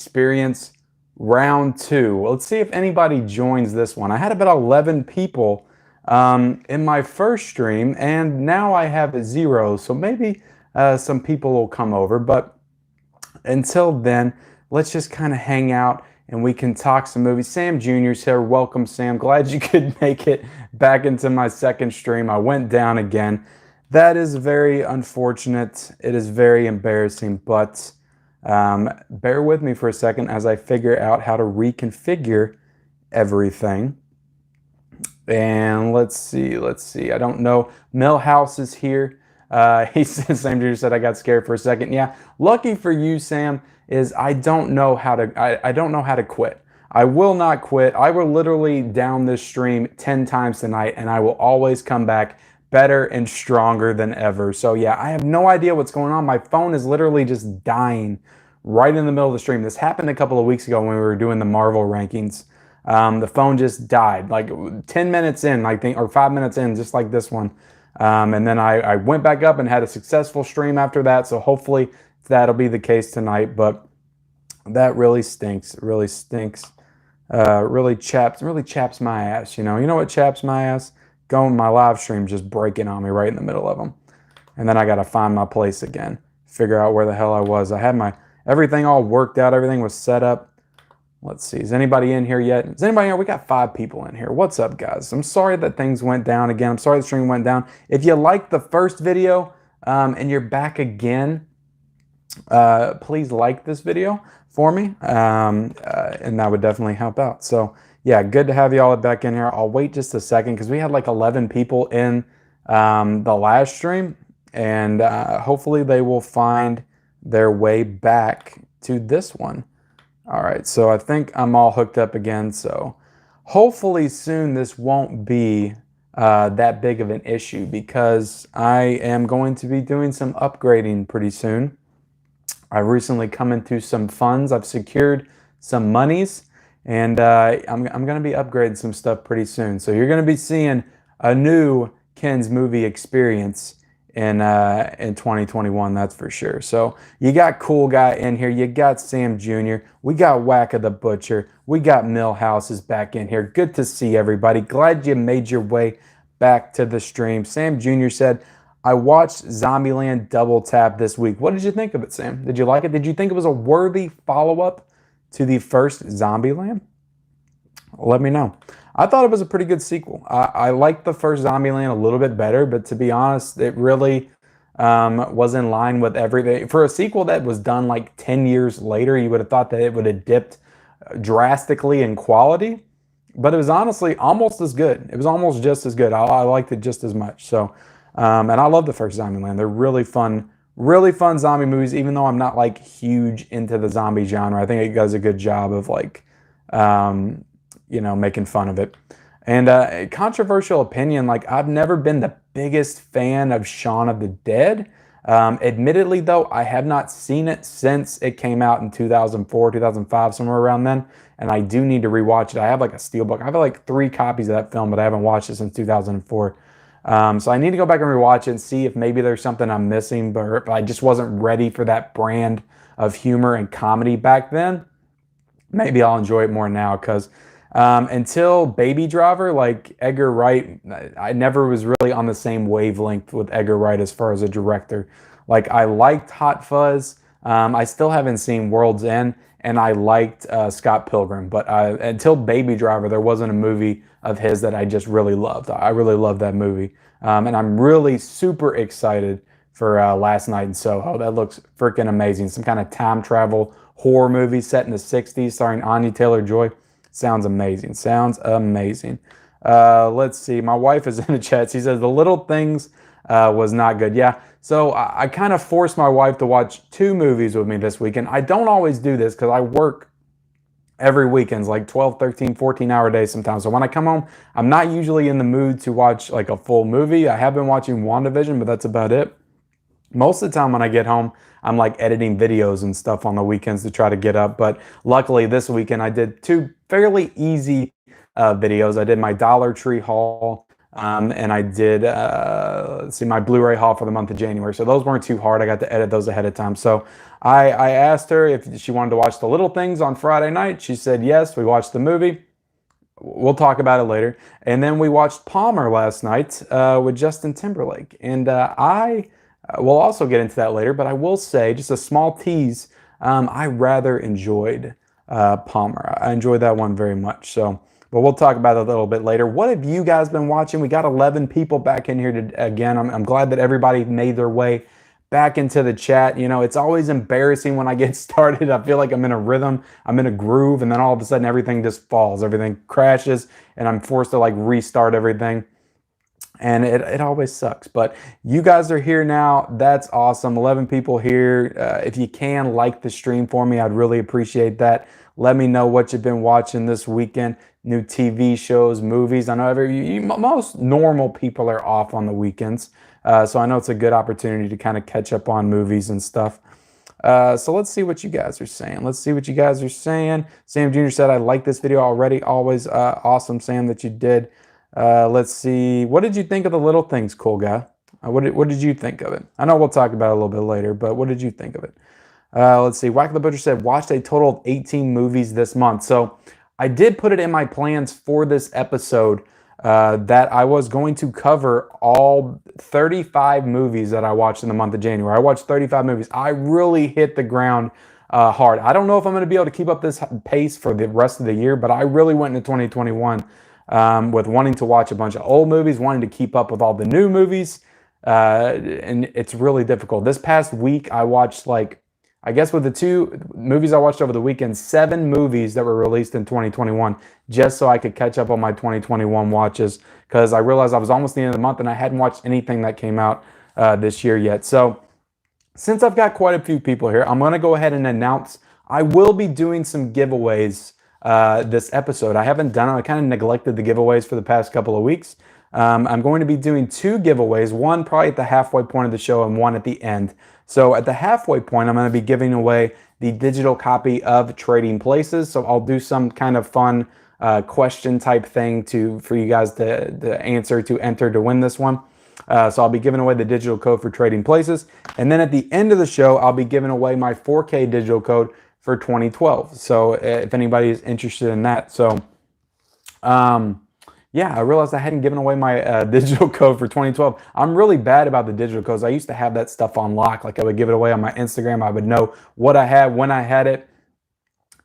Experience round 2. Let's see if anybody joins this one. I had about 11 people in my first stream, and now I have 0. So maybe some people will come over. But until then, let's just kind of hang out and we can talk some movies. Sam Jr.'s here. Welcome, Sam. Glad you could make it back into my second stream. I went down again. That is very unfortunate. It is very embarrassing, but bear with me for a second as I figure out how to reconfigure everything. And let's see. I don't know. Millhouse is here. He said, Sam Jr. said, I got scared for a second. Yeah, lucky for you, Sam, is I don't know how to, I don't know how to quit. I will not quit. I will literally down this stream 10 times tonight, and I will always come back better and stronger than ever. So yeah, I have no idea what's going on. My phone is literally just dying right in the middle of the stream. This happened a couple of weeks ago when we were doing the Marvel rankings. The phone just died like 10 minutes in, I think, or 5 minutes in, just like this one. And then I went back up and had a successful stream after that. So hopefully that'll be the case tonight. But that really stinks. It really stinks. Really chaps my ass. You know what chaps my ass? Going my live stream just breaking on me right in the middle of them. And then I got to find my place again. Figure out where the hell I was. I had my everything all worked out. Everything was set up. Let's see. Is anybody in here yet? Is anybody here? We got 5 people in here. What's up, guys? I'm sorry that things went down again. I'm sorry the stream went down. If you liked the first video and you're back again, please like this video for me. And that would definitely help out. So yeah, good to have you all back in here. I'll wait just a second because we had like 11 people in the last stream, and hopefully they will find their way back to this one. All right, so I think I'm all hooked up again. So hopefully soon this won't be that big of an issue because I am going to be doing some upgrading pretty soon. I've recently come into some funds. I've secured some monies, and I'm going to be upgrading some stuff pretty soon. So you're going to be seeing a new Ken's movie experience in 2021, that's for sure. So you got Cool Guy in here. You got Sam Jr. We got Wacka the Butcher. We got Millhouse is back in here. Good to see everybody. Glad you made your way back to the stream. Sam Jr. said, I watched Zombieland Double Tap this week. What did you think of it, Sam? Did you like it? Did you think it was a worthy follow-up to the first Zombieland? Let me know. I thought it was a pretty good sequel. I liked the first Zombieland a little bit better, but to be honest, it really was in line with everything. For a sequel that was done like 10 years later, you would have thought that it would have dipped drastically in quality, but it was honestly almost as good. It was almost just as good. I liked it just as much. So, and I love the first Zombieland. They're really fun zombie movies, even though I'm not like huge into the zombie genre. I think it does a good job of like, making fun of it. And a controversial opinion, like I've never been the biggest fan of Shaun of the Dead. Admittedly, though, I have not seen it since it came out in 2004, 2005, somewhere around then. And I do need to rewatch it. I have like a steelbook. I have like 3 copies of that film, but I haven't watched it since 2004. So I need to go back and rewatch it and see if maybe there's something I'm missing, but if I just wasn't ready for that brand of humor and comedy back then. Maybe I'll enjoy it more now because until Baby Driver, like Edgar Wright, I never was really on the same wavelength with Edgar Wright as far as a director. Like I liked Hot Fuzz. I still haven't seen World's End, and I liked Scott Pilgrim. But until Baby Driver, there wasn't a movie of his that I just really loved. I really loved that movie. And I'm really super excited for Last Night in Soho. That looks freaking amazing. Some kind of time travel horror movie set in the 60s starring Anya Taylor-Joy. Sounds amazing. Sounds amazing. Let's see. My wife is in the chat. She says The Little Things was not good. Yeah. So I kind of forced my wife to watch 2 movies with me this weekend. I don't always do this because I work every weekend, like 12, 13, 14-hour days sometimes. So when I come home, I'm not usually in the mood to watch like a full movie. I have been watching WandaVision, but that's about it. Most of the time when I get home, I'm like editing videos and stuff on the weekends to try to get up. But luckily this weekend I did 2 fairly easy videos. I did my Dollar Tree haul And I did, let's see, my Blu-ray haul for the month of January. So those weren't too hard. I got to edit those ahead of time. So I asked her if she wanted to watch The Little Things on Friday night. She said yes. We watched the movie. We'll talk about it later. And then we watched Palmer last night with Justin Timberlake. And I will also get into that later, but I will say, just a small tease, I rather enjoyed Palmer. I enjoyed that one very much. So, but we'll talk about it a little bit later. What have you guys been watching? We got 11 people back in here again. I'm glad that everybody made their way back into the chat. You know, it's always embarrassing when I get started. I feel like I'm in a rhythm, I'm in a groove, and then all of a sudden everything just falls, everything crashes, and I'm forced to like restart everything. And it always sucks. But you guys are here now. That's awesome. 11 people here. If you can, like the stream for me, I'd really appreciate that. Let me know what you've been watching this weekend. New TV shows, movies. I know most normal people are off on the weekends. So I know it's a good opportunity to kind of catch up on movies and stuff. So let's see what you guys are saying. Let's see what you guys are saying. Sam Jr. said, I like this video already. Always awesome, Sam, that you did. Let's see. What did you think of The Little Things, cool guy? What did you think of it? I know we'll talk about it a little bit later, but what did you think of it? Let's see. Whack the Butcher said, watched a total of 18 movies this month. So I did put it in my plans for this episode that I was going to cover all 35 movies that I watched in the month of January. I watched 35 movies. I really hit the ground hard. I don't know if I'm going to be able to keep up this pace for the rest of the year, but I really went into 2021 with wanting to watch a bunch of old movies, wanting to keep up with all the new movies, and it's really difficult. This past week, I watched I guess with the 2 movies I watched over the weekend, 7 movies that were released in 2021, just so I could catch up on my 2021 watches, because I realized I was almost the end of the month and I hadn't watched anything that came out this year yet. So since I've got quite a few people here, I'm going to go ahead and announce I will be doing some giveaways this episode. I haven't done it. I kind of neglected the giveaways for the past couple of weeks. I'm going to be doing 2 giveaways, one probably at the halfway point of the show and one at the end. So at the halfway point, I'm going to be giving away the digital copy of Trading Places. So I'll do some kind of fun question type thing for you guys to answer, to enter to win this one. So I'll be giving away the digital code for Trading Places. And then at the end of the show, I'll be giving away my 4K digital code for 2012. So if anybody is interested in that. So yeah, I realized I hadn't given away my digital code for 2012. I'm really bad about the digital codes. I used to have that stuff on lock. Like I would give it away on my Instagram. I would know what I had, when I had it.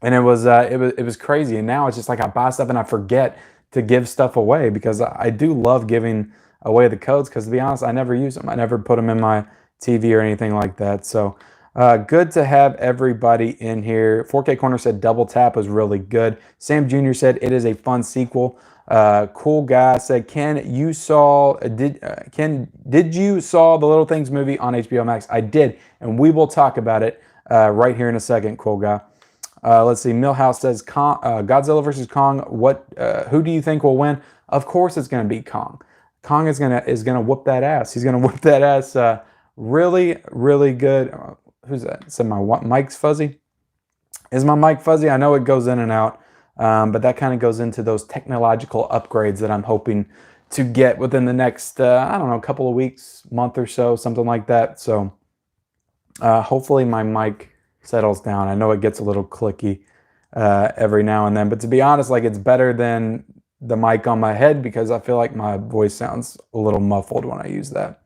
And it was crazy. And now it's just like I buy stuff and I forget to give stuff away, because I do love giving away the codes, because to be honest, I never use them. I never put them in my TV or anything like that. So good to have everybody in here. 4K Corner said Double Tap was really good. Sam Jr. said it is a fun sequel. Cool guy said, did you saw the Little Things movie on HBO Max? I did, and we will talk about it right here in a second. Cool guy. Let's see. Millhouse says Godzilla versus Kong. Who do you think will win? Of course, it's going to be Kong. Kong is gonna whoop that ass. He's gonna whoop that ass. Really, really good. Who's that? Said my mic's fuzzy. Is my mic fuzzy? I know it goes in and out. But that kind of goes into those technological upgrades that I'm hoping to get within the next, I don't know, couple of weeks, month or so, something like that. So hopefully my mic settles down. I know it gets a little clicky every now and then, but to be honest, like it's better than the mic on my head, because I feel like my voice sounds a little muffled when I use that.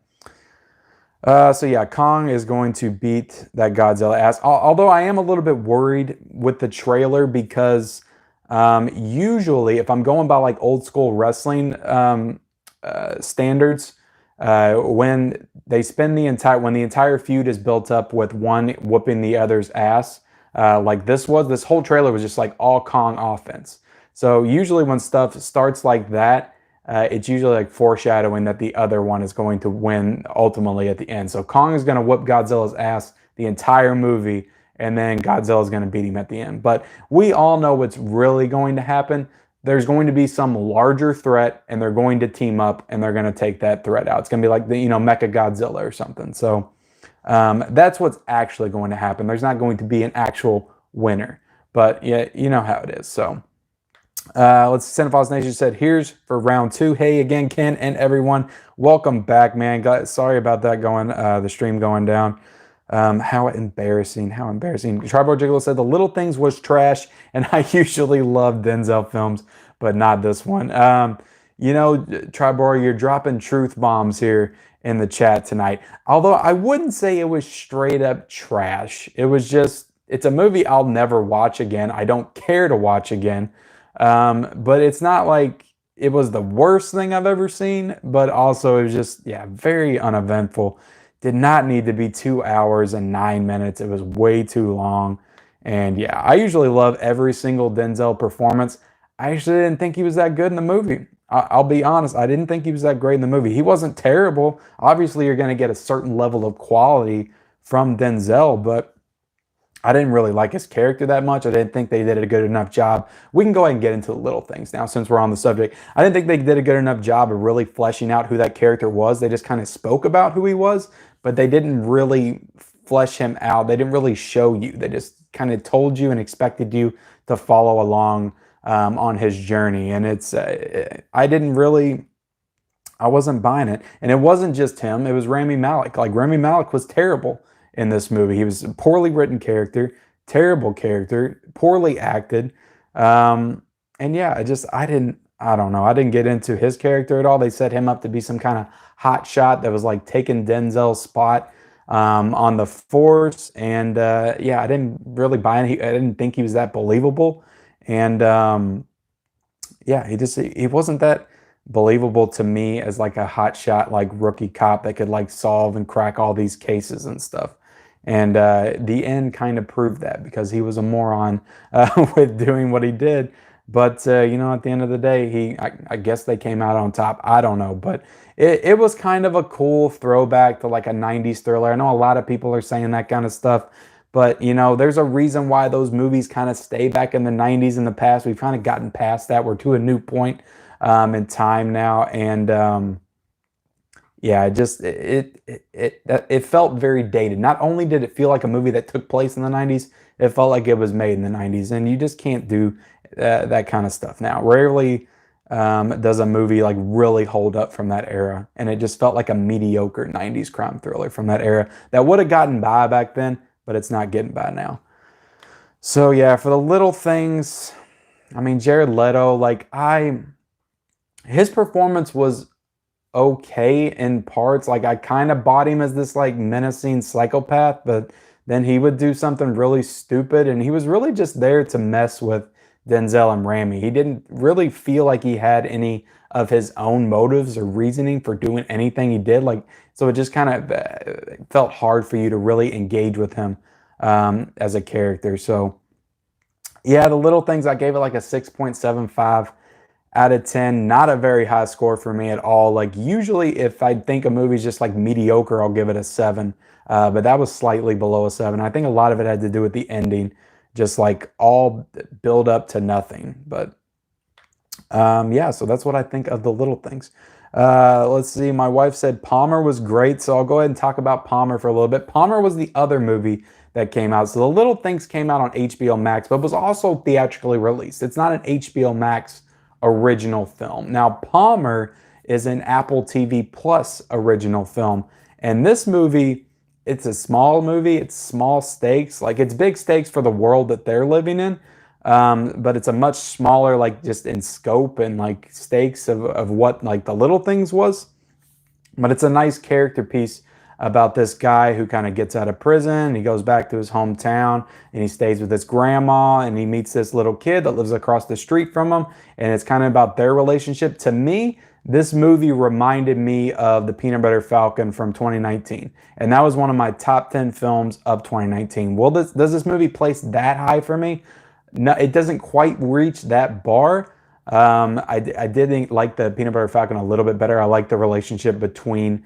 So yeah, Kong is going to beat that Godzilla ass. Although I am a little bit worried with the trailer, because usually if I'm going by like old school wrestling standards, when the entire feud is built up with one whooping the other's ass, like this whole trailer was just like all Kong offense. So usually when stuff starts like that, it's usually like foreshadowing that the other one is going to win ultimately at the end. So Kong is going to whoop Godzilla's ass the entire movie, and then Godzilla is going to beat him at the end. But we all know what's really going to happen. There's going to be some larger threat, and they're going to team up, and they're going to take that threat out. It's going to be like the Mecha Godzilla or something. So that's what's actually going to happen. There's not going to be an actual winner, but yeah, you know how it is. So Let's Cinephiles Nation said, here's for round two. Hey again, Ken and everyone. Welcome back, man. Sorry about that the stream going down. How embarrassing. How embarrassing. Tribor Jiggler said the little things was trash, and I usually love Denzel films, but not this one. Tribor, you're dropping truth bombs here in the chat tonight. Although I wouldn't say it was straight up trash. It's a movie I'll never watch again. I don't care to watch again. But it's not like it was the worst thing I've ever seen, but also it was just, yeah, very uneventful. Did not need to be 2 hours and 9 minutes. It was way too long. And yeah, I usually love every single Denzel performance. I actually didn't think he was that good in the movie. I'll be honest, I didn't think he was that great in the movie. He wasn't terrible. Obviously, you're going to get a certain level of quality from Denzel, but I didn't really like his character that much. I didn't think they did a good enough job. We can go ahead and get into the little things now since we're on the subject. I didn't think they did a good enough job of really fleshing out who that character was. They just kind of spoke about who he was, but they didn't really flesh him out. They didn't really show you. They just kind of told you and expected you to follow along on his journey. And I wasn't buying it. And it wasn't just him, it was Rami Malek. Like, Rami Malek was terrible in this movie. He was a poorly written character, terrible character, poorly acted. And yeah, I don't know. I didn't get into his character at all. They set him up to be some kind of hot shot that was like taking Denzel's spot on the force. And yeah, I didn't really buy it. I didn't think he was that believable. And yeah, he wasn't that believable to me as like a hotshot like rookie cop that could like solve and crack all these cases and stuff. And the end kind of proved that because he was a moron with doing what he did. But at the end of the day, I guess they came out on top. I don't know, but it was kind of a cool throwback to like a 90s thriller. I know a lot of people are saying that kind of stuff, but there's a reason why those movies kind of stay back in the 90s in the past. We've kind of gotten past that. We're to a new point in time now, and yeah, it felt very dated. Not only did it feel like a movie that took place in the 90s, it felt like it was made in the 90s, and you just can't do that kind of stuff now. Rarely does a movie like really hold up from that era, and it just felt like a mediocre 90s crime thriller from that era that would have gotten by back then, but it's not getting by now. So yeah, for the little things, I mean, Jared Leto, his performance was okay in parts. Like, I kind of bought him as this like menacing psychopath, but then he would do something really stupid, and he was really just there to mess with Denzel and Rami. He didn't really feel like he had any of his own motives or reasoning for doing anything he did. Like, so it just kind of felt hard for you to really engage with him as a character. So yeah, the little things, I gave it like a 6.75 out of 10. Not a very high score for me at all. Like, usually if I think a movie's just like mediocre, I'll give it a 7. But that was slightly below a 7. I think a lot of it had to do with the ending, just like all build up to nothing. But yeah, so that's what I think of the little things. Let's see. My wife said Palmer was great, so I'll go ahead and talk about Palmer for a little bit. Palmer was the other movie that came out. So The Little Things came out on HBO Max, but was also theatrically released. It's not an HBO Max original film. Now, Palmer is an Apple TV Plus original film. And this movie, it's a small movie. It's small stakes. Like, it's big stakes for the world that they're living in. But it's a much smaller, like, just in scope and like stakes of what like The Little Things was. But it's a nice character piece about this guy who kind of gets out of prison. He goes back to his hometown and he stays with his grandma, and he meets this little kid that lives across the street from him. And it's kind of about their relationship. To me, this movie reminded me of The Peanut Butter Falcon from 2019. And that was one of my top 10 films of 2019. Does this movie place that high for me? No, it doesn't quite reach that bar. I did like The Peanut Butter Falcon a little bit better. I like the relationship between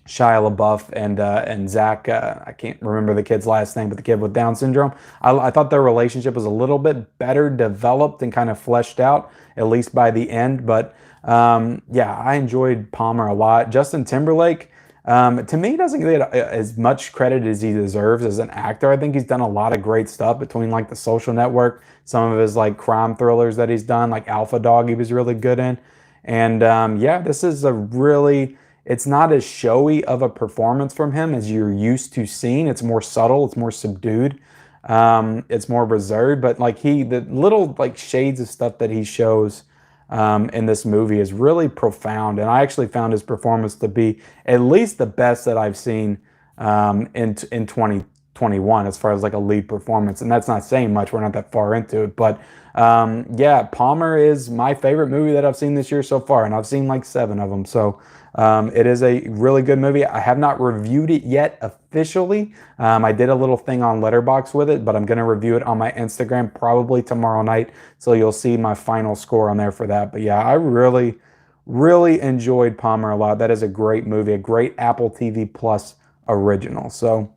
Shia LaBeouf and Zach. I can't remember the kid's last name, but the kid with Down syndrome. I thought their relationship was a little bit better developed and kind of fleshed out, at least by the end. But yeah, I enjoyed Palmer a lot. Justin Timberlake, To me, he doesn't get as much credit as he deserves as an actor. I think he's done a lot of great stuff between like The Social Network, some of his like crime thrillers that he's done, like Alpha Dog, he was really good in. And yeah, this is a really, it's not as showy of a performance from him as you're used to seeing. It's more subtle, it's more subdued, it's more reserved. But like the little like shades of stuff that he shows in this movie is really profound. And I actually found his performance to be at least the best that I've seen in 2021 as far as like a lead performance. And that's not saying much. We're not that far into it. But yeah, Palmer is my favorite movie that I've seen this year so far. And I've seen like 7 of them. So it is a really good movie. I have not reviewed it yet officially. I did a little thing on Letterboxd with it, but I'm going to review it on my Instagram probably tomorrow night. So you'll see my final score on there for that. But yeah, I really, really enjoyed Palmer a lot. That is a great movie, a great Apple TV Plus original. So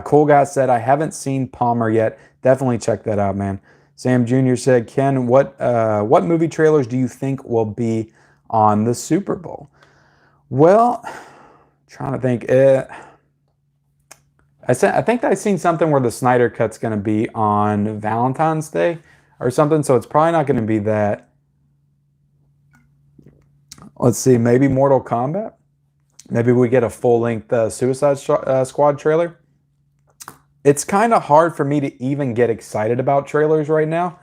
Cool Guy said, I haven't seen Palmer yet. Definitely check that out, man. Sam Jr. said, Ken, what movie trailers do you think will be on the Super Bowl? Well, trying to think. I think I've seen something where the Snyder Cut's going to be on Valentine's Day or something, so it's probably not going to be that. Let's see, maybe Mortal Kombat. Maybe we get a full-length Suicide Squad trailer. It's kind of hard for me to even get excited about trailers right now.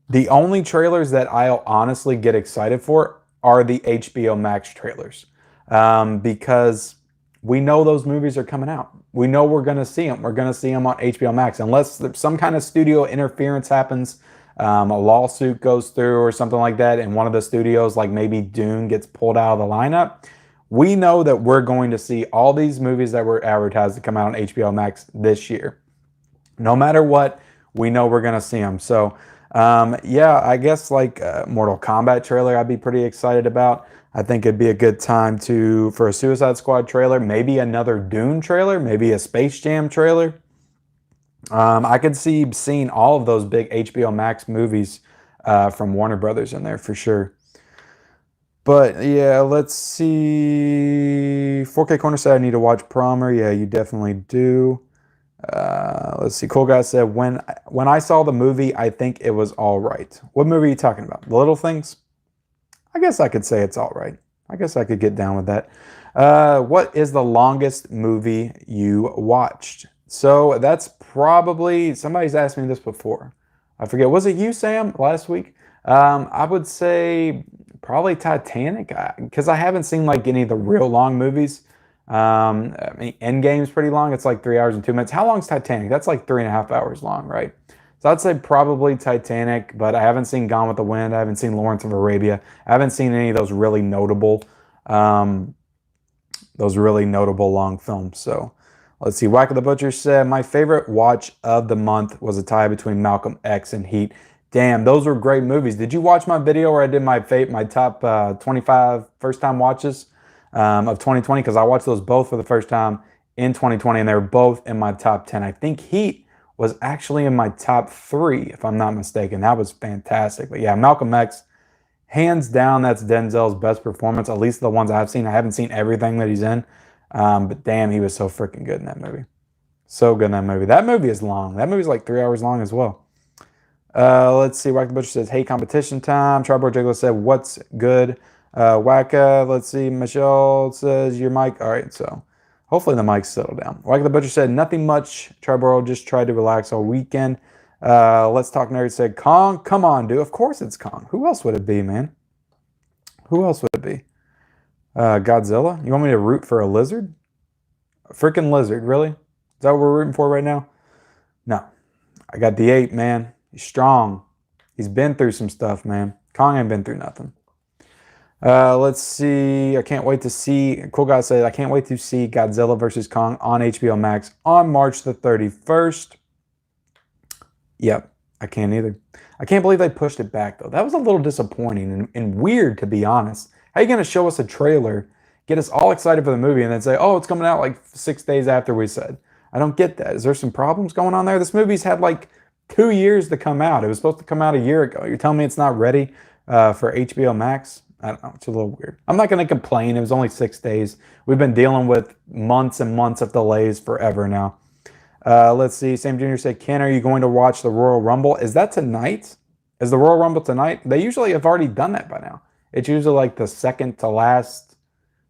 The only trailers that I'll honestly get excited for are the HBO Max trailers. Because we know those movies are coming out. We know we're going to see them. We're going to see them on HBO Max. Unless some kind of studio interference happens, a lawsuit goes through or something like that, and one of the studios, like maybe Dune, gets pulled out of the lineup, we know that we're going to see all these movies that were advertised to come out on HBO Max this year. No matter what, we know we're going to see them. So, yeah, I guess like Mortal Kombat trailer I'd be pretty excited about. I think it'd be a good time for a Suicide Squad trailer, maybe another Dune trailer, maybe a Space Jam trailer. I could see seeing all of those big HBO Max movies from Warner Brothers in there for sure. But yeah, let's see. 4K Corner said I need to watch Palmer. Yeah, you definitely do. Let's see. Cool Guy said when I saw the movie, I think it was all right. What movie are you talking about? The Little Things? I guess I could say it's all right. I guess I could get down with that. What is the longest movie you watched? So that's probably, somebody's asked me this before. I forget. Was it you, Sam, last week? I would say probably Titanic, because I haven't seen like any of the real long movies. I mean, Endgame's pretty long. It's like 3 hours and 2 minutes. How long's Titanic? That's like 3.5 hours long, right? So I'd say probably Titanic, but I haven't seen Gone with the Wind. I haven't seen Lawrence of Arabia. I haven't seen any of those really notable long films. So let's see. Whack of the Butcher said, my favorite watch of the month was a tie between Malcolm X and Heat. Damn, those were great movies. Did you watch my video where I did my top 25 first-time watches of 2020? Because I watched those both for the first time in 2020, and they were both in my top 10. I think Heat was actually in my top 3, if I'm not mistaken. That was fantastic. But yeah, Malcolm X, hands down, that's Denzel's best performance, at least the ones I've seen. I haven't seen everything that he's in, but damn, he was so freaking good in that movie. So good in that movie. That movie is long. That movie's like 3 hours long as well. Let's see. Whack the Butcher says, hey, competition time. Tribal Jiggler said, what's good? Wacka, let's see. Michelle says, your mic. All right, so hopefully the mic's settled down. Whack the Butcher said, nothing much. Tribal just tried to relax all weekend. Let's Talk Nerd said, Kong. Come on, dude. Of course it's Kong. Who else would it be, man? Who else would it be? Godzilla? You want me to root for a lizard? A freaking lizard, really? Is that what we're rooting for right now? No. I got the ape, man. He's strong. He's been through some stuff, man. Kong ain't been through nothing. Let's see. I can't wait to see. Cool Guy said, I can't wait to see Godzilla vs. Kong on HBO Max on March the 31st. Yep, I can't either. I can't believe they pushed it back, though. That was a little disappointing and weird, to be honest. How are you going to show us a trailer, get us all excited for the movie, and then say, oh, it's coming out like 6 days after we said? I don't get that. Is there some problems going on there? This movie's had like 2 years to come out. It was supposed to come out a year ago. You're telling me it's not ready for HBO Max? I don't know. It's a little weird. I'm not going to complain. It was only 6 days. We've been dealing with months and months of delays forever now. Let's see. Sam Jr. said, Ken, are you going to watch the Royal Rumble? Is that tonight? Is the Royal Rumble tonight? They usually have already done that by now. It's usually like the second to last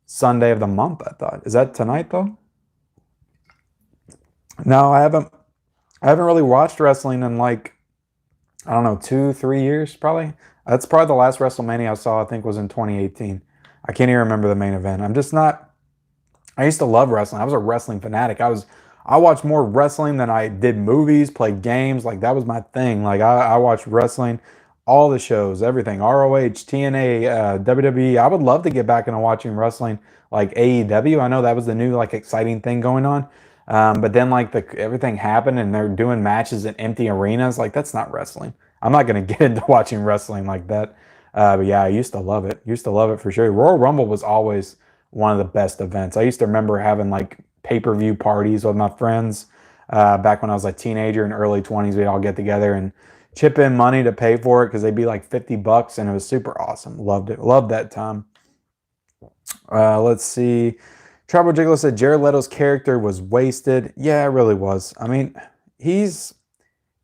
Sunday of the month, I thought. Is that tonight, though? No, I haven't. I haven't really watched wrestling in like, I don't know, 2, 3 years probably. That's probably the last WrestleMania I saw, I think, was in 2018. I can't even remember the main event. I'm just not. I used to love wrestling. I was a wrestling fanatic. I watched more wrestling than I did movies, played games. Like that was my thing. Like I watched wrestling, all the shows, everything, ROH, TNA, WWE. I would love to get back into watching wrestling like AEW. I know that was the new like exciting thing going on. But then like everything happened and they're doing matches in empty arenas. Like that's not wrestling. I'm not gonna get into watching wrestling like that. But yeah, I used to love it. Used to love it for sure. Royal Rumble was always one of the best events. I used to remember having like pay-per-view parties with my friends back when I was a teenager in early 20s. We'd all get together and chip in money to pay for it because they'd be like $50 and it was super awesome. Loved it. Loved that time. Let's see. Tribal Jiggler said Jared Leto's character was wasted. Yeah, it really was. I mean, he's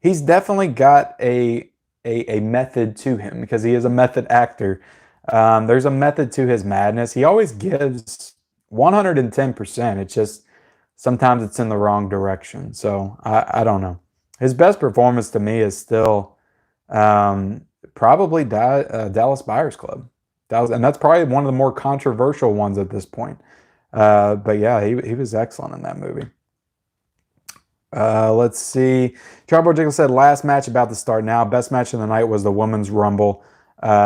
definitely got a method to him because he is a method actor. There's a method to his madness. He always gives 110%. It's just sometimes it's in the wrong direction. So I don't know. His best performance to me is still probably Dallas Buyers Club. And that's probably one of the more controversial ones at this point. But yeah, he was excellent in that movie. Let's see. Tribal Jiggle said last match about to start now. Best match of the night was the Women's Rumble,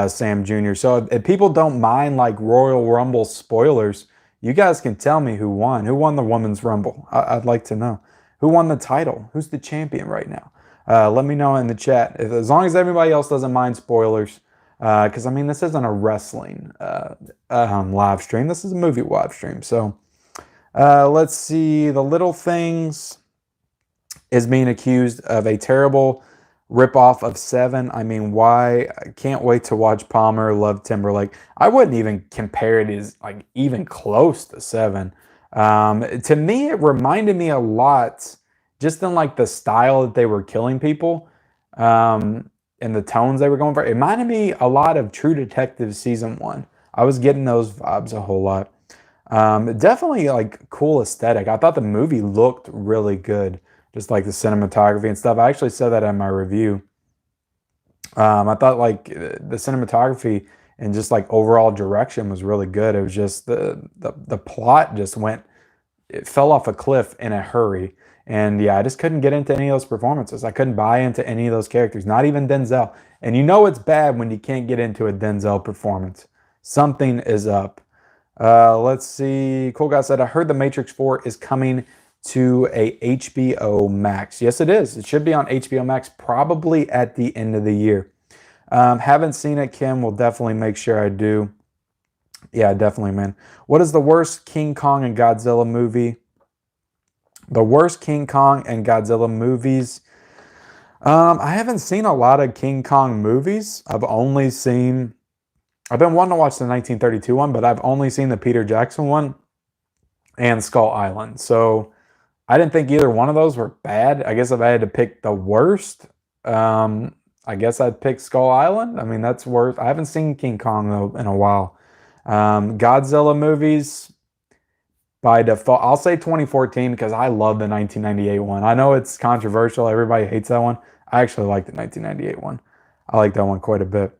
Sam Jr. So if people don't mind like Royal Rumble spoilers, you guys can tell me who won. Who won the Women's Rumble? I'd like to know. Who won the title? Who's the champion right now? Let me know in the chat. As long as everybody else doesn't mind spoilers. Because, I mean, this isn't a wrestling live stream. This is a movie live stream. So let's see. The Little Things is being accused of a terrible ripoff of Seven. I mean, why? I can't wait to watch Palmer Love Timberlake. I wouldn't even compare it as like even close to Seven. To me, it reminded me a lot just in like the style that they were killing people and the tones they were going for. It reminded me a lot of True Detective season 1. I was getting those vibes a whole lot. Definitely like cool aesthetic. I thought the movie looked really good. Just like the cinematography and stuff. I actually said that in my review. I thought like the cinematography and just like overall direction was really good. It was just the plot just it fell off a cliff in a hurry. And yeah, I just couldn't get into any of those performances. I couldn't buy into any of those characters, not even Denzel. And you know it's bad when you can't get into a Denzel performance. Something is up. Let's see. Cool Guy said, I heard The Matrix 4 is coming to a HBO Max. Yes, it is. It should be on HBO Max probably at the end of the year. Haven't seen it, Kim. Will definitely make sure I do. Yeah, definitely, man. What is the worst King Kong and Godzilla movie? The worst King Kong and Godzilla movies. I haven't seen a lot of King Kong movies. I've been wanting to watch the 1932 one, but I've only seen the Peter Jackson one and Skull Island. So I didn't think either one of those were bad. I guess if I had to pick the worst, I guess I'd pick Skull Island. I mean, that's worth. I haven't seen King Kong though in a while. Godzilla movies, by default, I'll say 2014 because I love the 1998 one. I know it's controversial. Everybody hates that one. I actually like the 1998 one. I like that one quite a bit.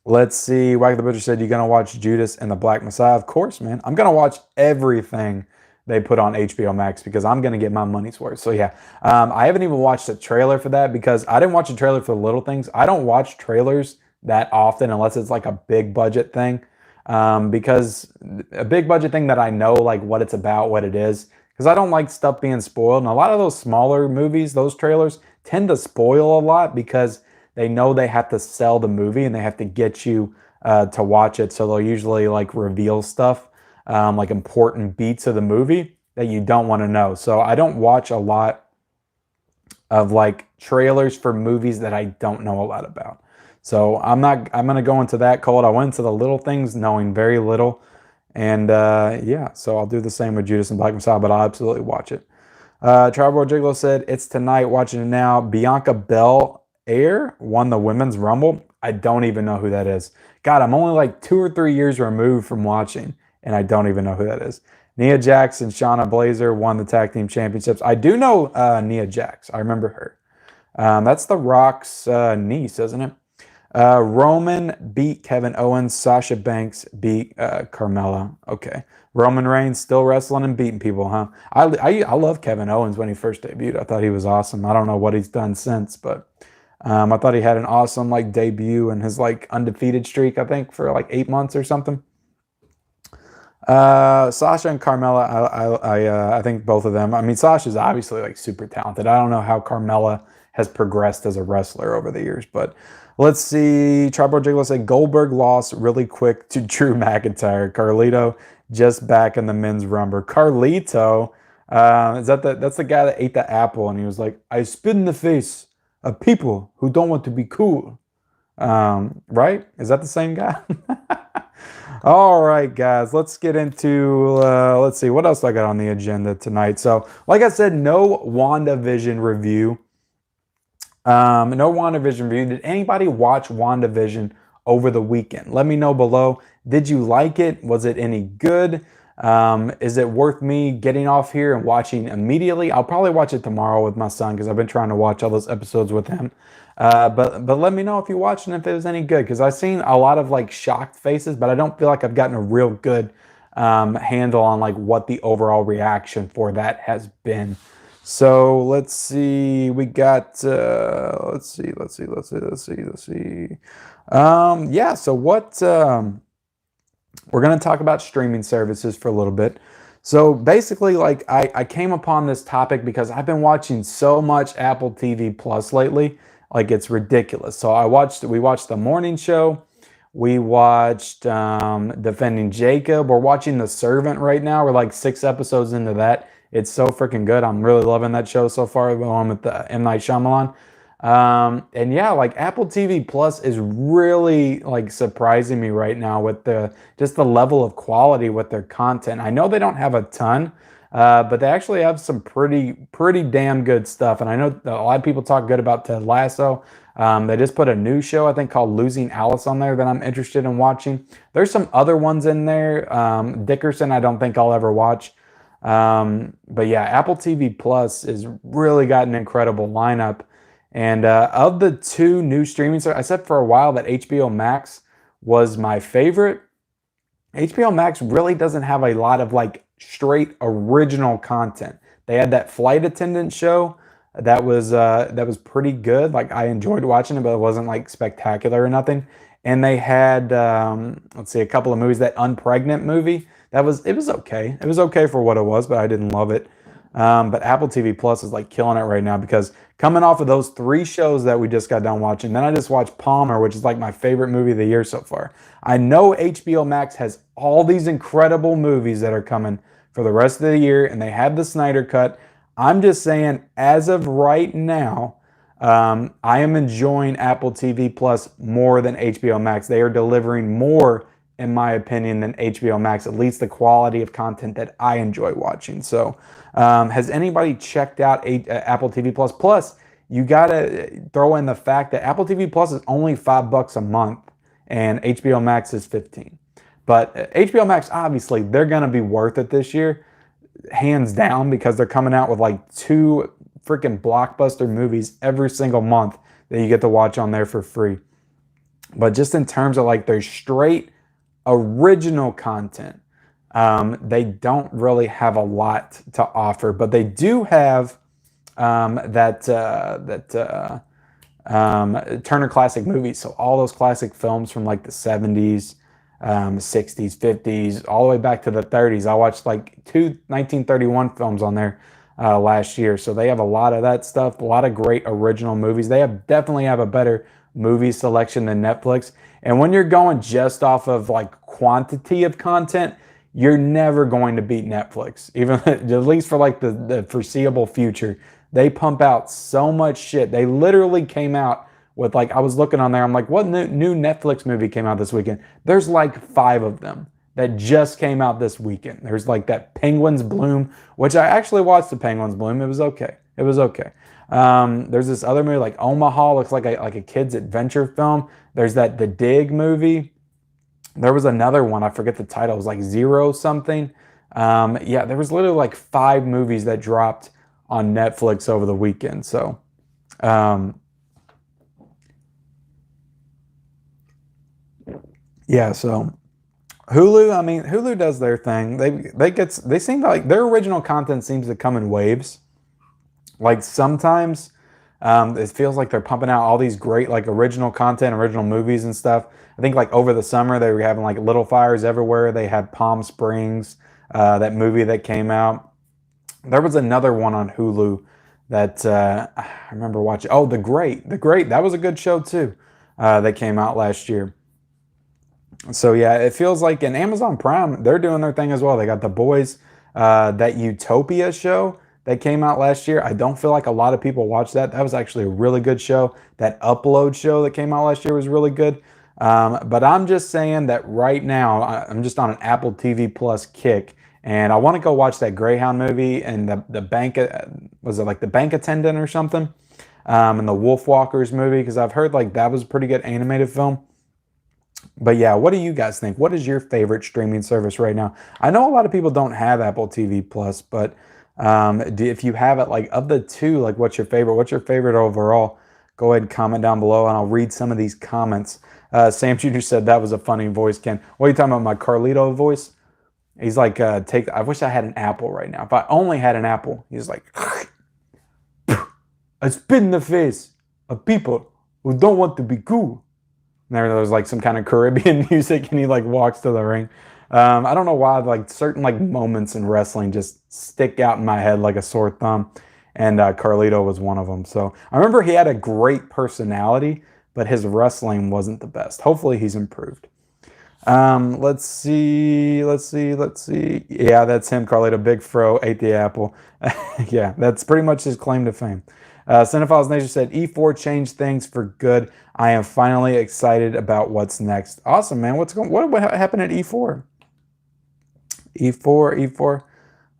Let's see. Wag the Butcher said, you're going to watch Judas and the Black Messiah? Of course, man. I'm going to watch everything they put on HBO Max because I'm going to get my money's worth. So yeah, I haven't even watched a trailer for that because I didn't watch a trailer for the Little Things. I don't watch trailers that often unless it's like a big budget thing. Because a big budget thing that I know like what it's about, what it is, because I don't like stuff being spoiled. And a lot of those smaller movies, those trailers tend to spoil a lot because they know they have to sell the movie and they have to get you to watch it. So they'll usually like reveal stuff, like important beats of the movie that you don't want to know. So I don't watch a lot of like trailers for movies that I don't know a lot about. So I'm gonna go into that cold. I went into the little things knowing very little. And yeah, so I'll do the same with Judas and Black Messiah, but I'll absolutely watch it. Tribal Gigolo said, it's tonight, watching it now. Bianca Belair won the Women's Rumble. I don't even know who that is. God, I'm only like 2 or 3 years removed from watching, and I don't even know who that is. Nia Jax and Shayna Baszler won the tag team championships. I do know Nia Jax. I remember her. That's The Rock's niece, isn't it? Roman beat Kevin Owens. Sasha Banks beat Carmella. Okay. Roman Reigns still wrestling and beating people, huh? I love Kevin Owens when he first debuted. I thought he was awesome. I don't know what he's done since, but I thought he had an awesome like debut and his like undefeated streak, I think, for like 8 months or something. Sasha and Carmella, I think both of them. I mean, Sasha's obviously like super talented. I don't know how Carmella has progressed as a wrestler over the years, but let's see. Tribal Jiggler said Goldberg lost really quick to Drew McIntyre. Carlito just back in the men's rumble. Carlito, that's the guy that ate the apple and he was like, I spit in the face of people who don't want to be cool. Right? Is that the same guy? All right, guys, let's get into, let's see, what else I got on the agenda tonight. So, like I said, no WandaVision review. No WandaVision review. Did anybody watch WandaVision over the weekend? Let me know below. Did you like it? Was it any good? Is it worth me getting off here and watching immediately? I'll probably watch it tomorrow with my son because I've been trying to watch all those episodes with him. But let me know if you watched and if it was any good because I've seen a lot of like shocked faces, but I don't feel like I've gotten a real good handle on like what the overall reaction for that has been. So let's see. We got let's see. Yeah. So what? We're going to talk about streaming services for a little bit. So basically, like I came upon this topic because I've been watching so much Apple TV Plus lately. Like it's ridiculous. So we watched the morning show. We watched Defending Jacob. We're watching The Servant right now. We're like 6 episodes into that. It's so freaking good. I'm really loving that show so far. The one with the M. Night Shyamalan. And yeah, like Apple TV Plus is really like surprising me right now with just the level of quality with their content. I know they don't have a ton, but they actually have some pretty damn good stuff. And I know a lot of people talk good about Ted Lasso. They just put a new show, I think, called Losing Alice on there that I'm interested in watching. There's some other ones in there. Dickerson, I don't think I'll ever watch. But yeah, Apple TV Plus has really got an incredible lineup. And of the 2 new streaming services, I said for a while that HBO Max was my favorite. HBO Max really doesn't have a lot of like straight original content. They had that flight attendant show that was pretty good. Like I enjoyed watching it, but it wasn't like spectacular or nothing. And they had let's see, a couple of movies. That Unpregnant movie, it was okay. It was okay for what it was, but I didn't love it. But Apple TV Plus is like killing it right now because coming off of those 3 shows that we just got done watching, then I just watched Palmer, which is like my favorite movie of the year so far. I know HBO Max has all these incredible movies that are coming for the rest of the year, and they have the Snyder Cut. I'm just saying, as of right now, I am enjoying Apple TV Plus more than HBO Max. They are delivering more, in my opinion, than HBO Max, at least the quality of content that I enjoy watching. So has anybody checked out Apple TV Plus? Plus, you got to throw in the fact that Apple TV Plus is only $5 a month and HBO Max is 15. But HBO Max, obviously, they're going to be worth it this year, hands down, because they're coming out with like 2 freaking blockbuster movies every single month that you get to watch on there for free. But just in terms of like their straight original content, they don't really have a lot to offer, but they do have Turner Classic Movies. So all those classic films from like the 70s, 60s, 50s, all the way back to the 30s. I watched like 2 1931 films on there last year. So they have a lot of that stuff, a lot of great original movies. They definitely have a better movie selection than Netflix. And when you're going just off of like quantity of content, you're never going to beat Netflix, even at least for like the foreseeable future. They pump out so much shit. They literally came out with like, I was looking on there, I'm like, what new Netflix movie came out this weekend? There's like 5 of them that just came out this weekend. There's like that Penguins Bloom, which I actually watched the Penguins Bloom. It was okay. It was okay. There's this other movie like Omaha, looks like a kid's adventure film. There's that The Dig movie. There was another one, I forget the title. It was like Zero something. Yeah, there was literally like 5 movies that dropped on Netflix over the weekend. So, um, yeah, so Hulu, I mean, Hulu does their thing. They seem like their original content seems to come in waves. Like sometimes it feels like they're pumping out all these great like original content, original movies and stuff. I think like over the summer they were having like Little Fires Everywhere. They had Palm Springs, that movie that came out. There was another one on Hulu that I remember watching. Oh, The Great. That was a good show too. That came out last year. So yeah, it feels like in Amazon Prime, they're doing their thing as well. They got The Boys, that Utopia show that came out last year. I don't feel like a lot of people watched that. That was actually a really good show. That Upload show that came out last year was really good. But I'm just saying that right now, I'm just on an Apple TV Plus kick, and I want to go watch that Greyhound movie and the bank. Was it like the bank attendant or something? And the Wolfwalkers movie, because I've heard like that was a pretty good animated film. But yeah, what do you guys think? What is your favorite streaming service right now? I know a lot of people don't have Apple TV Plus, but if you have it, like of the two, like what's your favorite? What's your favorite overall? Go ahead and comment down below, and I'll read some of these comments. Sam Jr. said that was a funny voice, Ken. What are you talking about? My Carlito voice? He's like, I wish I had an apple right now. If I only had an apple, he's like, I spit in the face of people who don't want to be cool. And there was like some kind of Caribbean music, and he like walks to the ring. I don't know why, like certain like moments in wrestling just stick out in my head like a sore thumb, and Carlito was one of them. So I remember he had a great personality, but his wrestling wasn't the best. Hopefully he's improved. Let's see. Yeah, that's him, Carlito. Big Fro ate the apple. Yeah, that's pretty much his claim to fame. Cinephiles Nation said E4 changed things for good. I am finally excited about what's next. Awesome, man. What happened at E4? E4.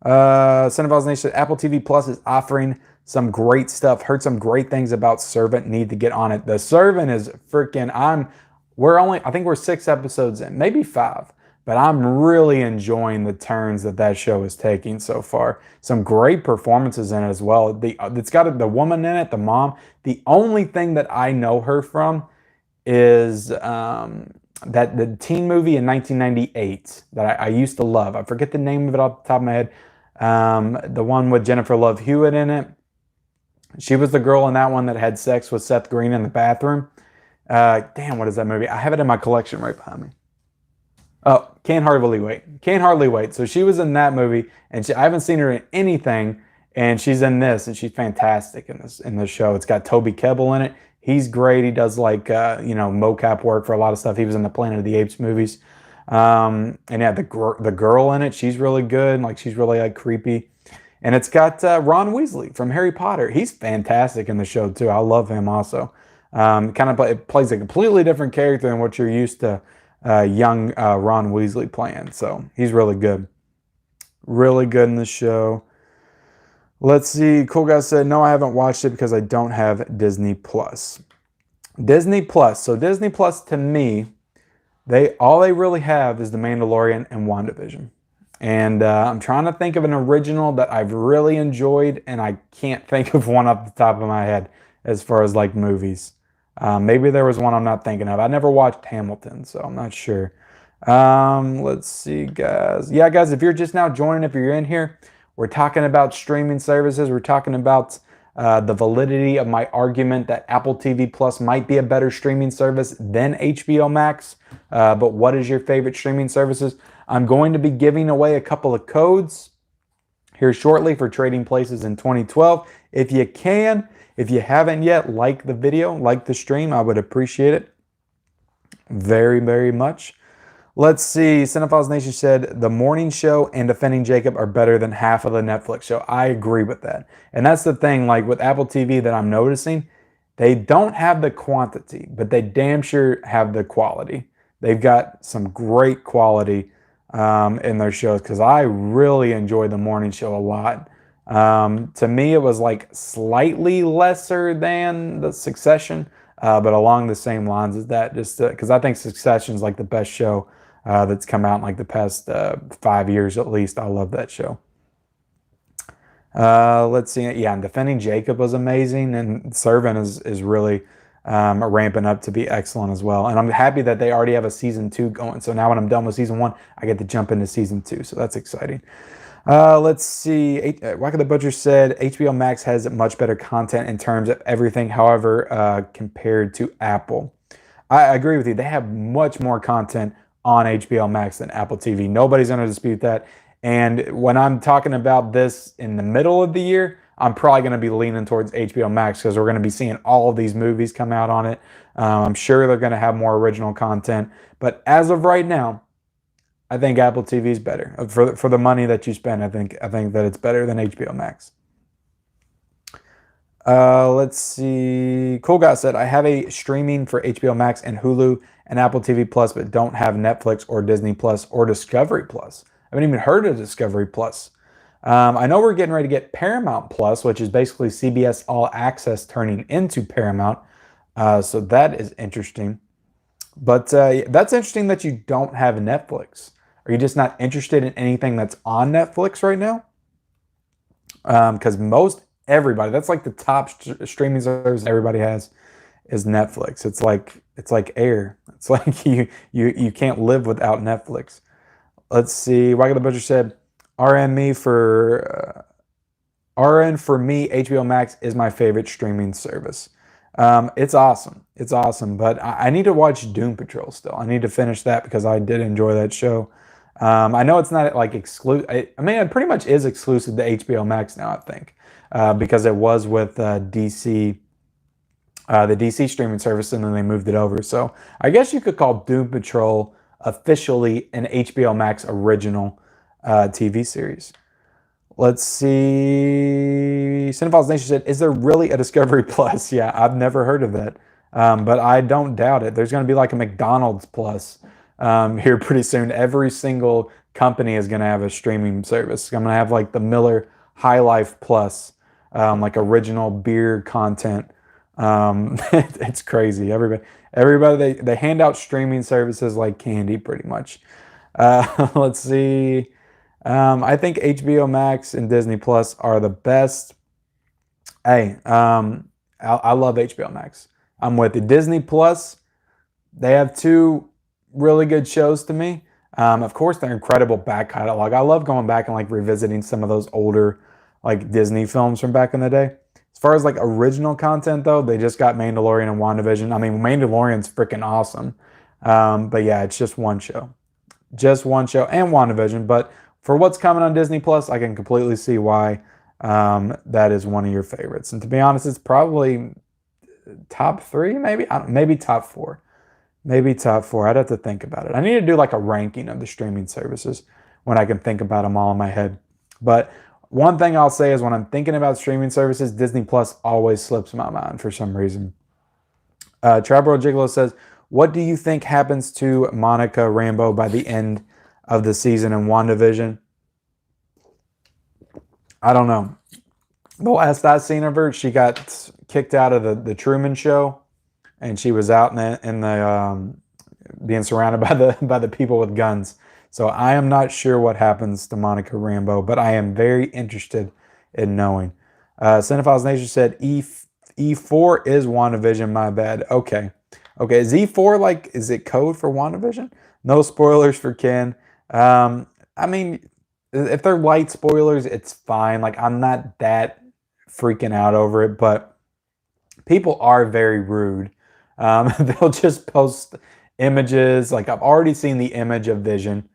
Cinephiles Nation said Apple TV Plus is offering some great stuff. Heard some great things about Servant. Need to get on it. The Servant is freaking. I think we're 6 episodes in, maybe 5. But I'm really enjoying the turns that show is taking so far. Some great performances in it as well. It's got the woman in it, the mom. The only thing that I know her from is that the teen movie in 1998 that I used to love. I forget the name of it off the top of my head. The one with Jennifer Love Hewitt in it. She was the girl in that one that had sex with Seth Green in the bathroom. Damn, what is that movie? I have it in my collection right behind me. Oh, Can't Hardly Wait. Can't Hardly Wait. So she was in that movie, and I haven't seen her in anything, and she's in this, and she's fantastic in this show. It's got Toby Kebbell in it. He's great. He does like mocap work for a lot of stuff. He was in the Planet of the Apes movies. And yeah, the girl in it, she's really good. Like she's really like creepy. And it's got Ron Weasley from Harry Potter. He's fantastic in the show too. I love him also. It plays a completely different character than what you're used to. Young Ron Weasley playing. So he's really good. Really good in the show. Let's see. Cool Guy said, no, I haven't watched it because I don't have Disney Plus. Disney Plus. So Disney Plus to me, all they really have is The Mandalorian and WandaVision. And I'm trying to think of an original that I've really enjoyed, and I can't think of one off the top of my head as far as like movies. Maybe there was one I'm not thinking of. I never watched Hamilton, so I'm not sure. Let's see, guys. Yeah, guys, if you're just now joining, if you're in here, we're talking about streaming services. We're talking about the validity of my argument that Apple TV Plus might be a better streaming service than HBO Max. But what is your favorite streaming services? I'm going to be giving away a couple of codes here shortly for Trading Places in 2012. If you can, if you haven't yet, like the video, like the stream, I would appreciate it very, very much. Let's see. Cinephiles Nation said The Morning Show and Defending Jacob are better than half of the Netflix show. I agree with that. And that's the thing, like with Apple TV that I'm noticing, They don't have the quantity, but they damn sure have the quality. They've got some great quality in their shows because I really enjoy the morning show a lot. To me, it was like slightly lesser than the Succession, but along the same lines as that. Just because I think Succession is like the best show that's come out in like the past 5 years at least. I love that show. Let's see. Yeah, and defending Jacob was amazing, and Servant is really ramping up to be excellent as well. And I'm happy that they already have a season 2 going. So now when I'm done with season 1, I get to jump into season 2. So that's exciting. Let's see. Waka the Butcher said HBO Max has much better content in terms of everything. However, compared to Apple, I agree with you. They have much more content on HBO Max than Apple TV. Nobody's going to dispute that. And when I'm talking about this in the middle of the year, I'm probably going to be leaning towards HBO Max because we're going to be seeing all of these movies come out on it. I'm sure they're going to have more original content. But as of right now, I think Apple TV is better for the money that you spend. I think that it's better than HBO Max. Let's see. Cool Guy said, I have a streaming for HBO Max and Hulu and Apple TV Plus, but don't have Netflix or Disney Plus or Discovery Plus. I haven't even heard of Discovery Plus. I know we're getting ready to get Paramount Plus, which is basically CBS All Access turning into Paramount. So that is interesting. But that's interesting that you don't have Netflix. Are you just not interested in anything that's on Netflix right now? Because most everybody, that's like the top streaming service everybody has is Netflix. It's like air. It's like you can't live without Netflix. Let's see. Waggle the Butcher said, RN for me, HBO Max is my favorite streaming service. It's awesome. It's awesome. But I need to watch Doom Patrol still. I need to finish that because I did enjoy that show. I know it's not like exclusive. I mean, it pretty much is exclusive to HBO Max now, I think, because it was with DC, the DC streaming service, and then they moved it over. So I guess you could call Doom Patrol officially an HBO Max original TV series. Let's see. Cinephiles Nation said, is there really a Discovery Plus? Yeah, I've never heard of that. But I don't doubt it. There's going to be like a McDonald's Plus here pretty soon. Every single company is going to have a streaming service. I'm going to have like the Miller High Life Plus, like original beer content. It's crazy. Everybody, they hand out streaming services like candy pretty much. Let's see. I think HBO Max and Disney Plus are the best. Hey, I love HBO Max. I'm with you. Disney Plus, they have two really good shows to me. Of course, their incredible back catalog. I love going back and like revisiting some of those older like Disney films from back in the day. As far as like original content though, they just got Mandalorian and WandaVision. I mean, Mandalorian's freaking awesome. But yeah, it's just one show. Just one show and WandaVision. But for what's coming on Disney Plus, I can completely see why that is one of your favorites. And to be honest, it's probably top 3, maybe maybe top 4, maybe top 4. I'd have to think about it. I need to do like a ranking of the streaming services when I can think about them all in my head. But one thing I'll say is when I'm thinking about streaming services, Disney Plus always slips my mind for some reason. Tribal Gigolo says, what do you think happens to Monica Rambeau by the end of the season in WandaVision? I don't know. The last I seen of her, she got kicked out of the Truman Show, and she was out in the being surrounded by the people with guns. So I am not sure what happens to Monica Rambeau, but I am very interested in knowing. Cinephiles Nation said E4 is WandaVision. My bad. Okay. Is E4 like, is it code for WandaVision? No spoilers for Ken. I mean, if they're light spoilers, it's fine. Like, I'm not that freaking out over it, but people are very rude. They'll just post images. Like, I've already seen the image of Vision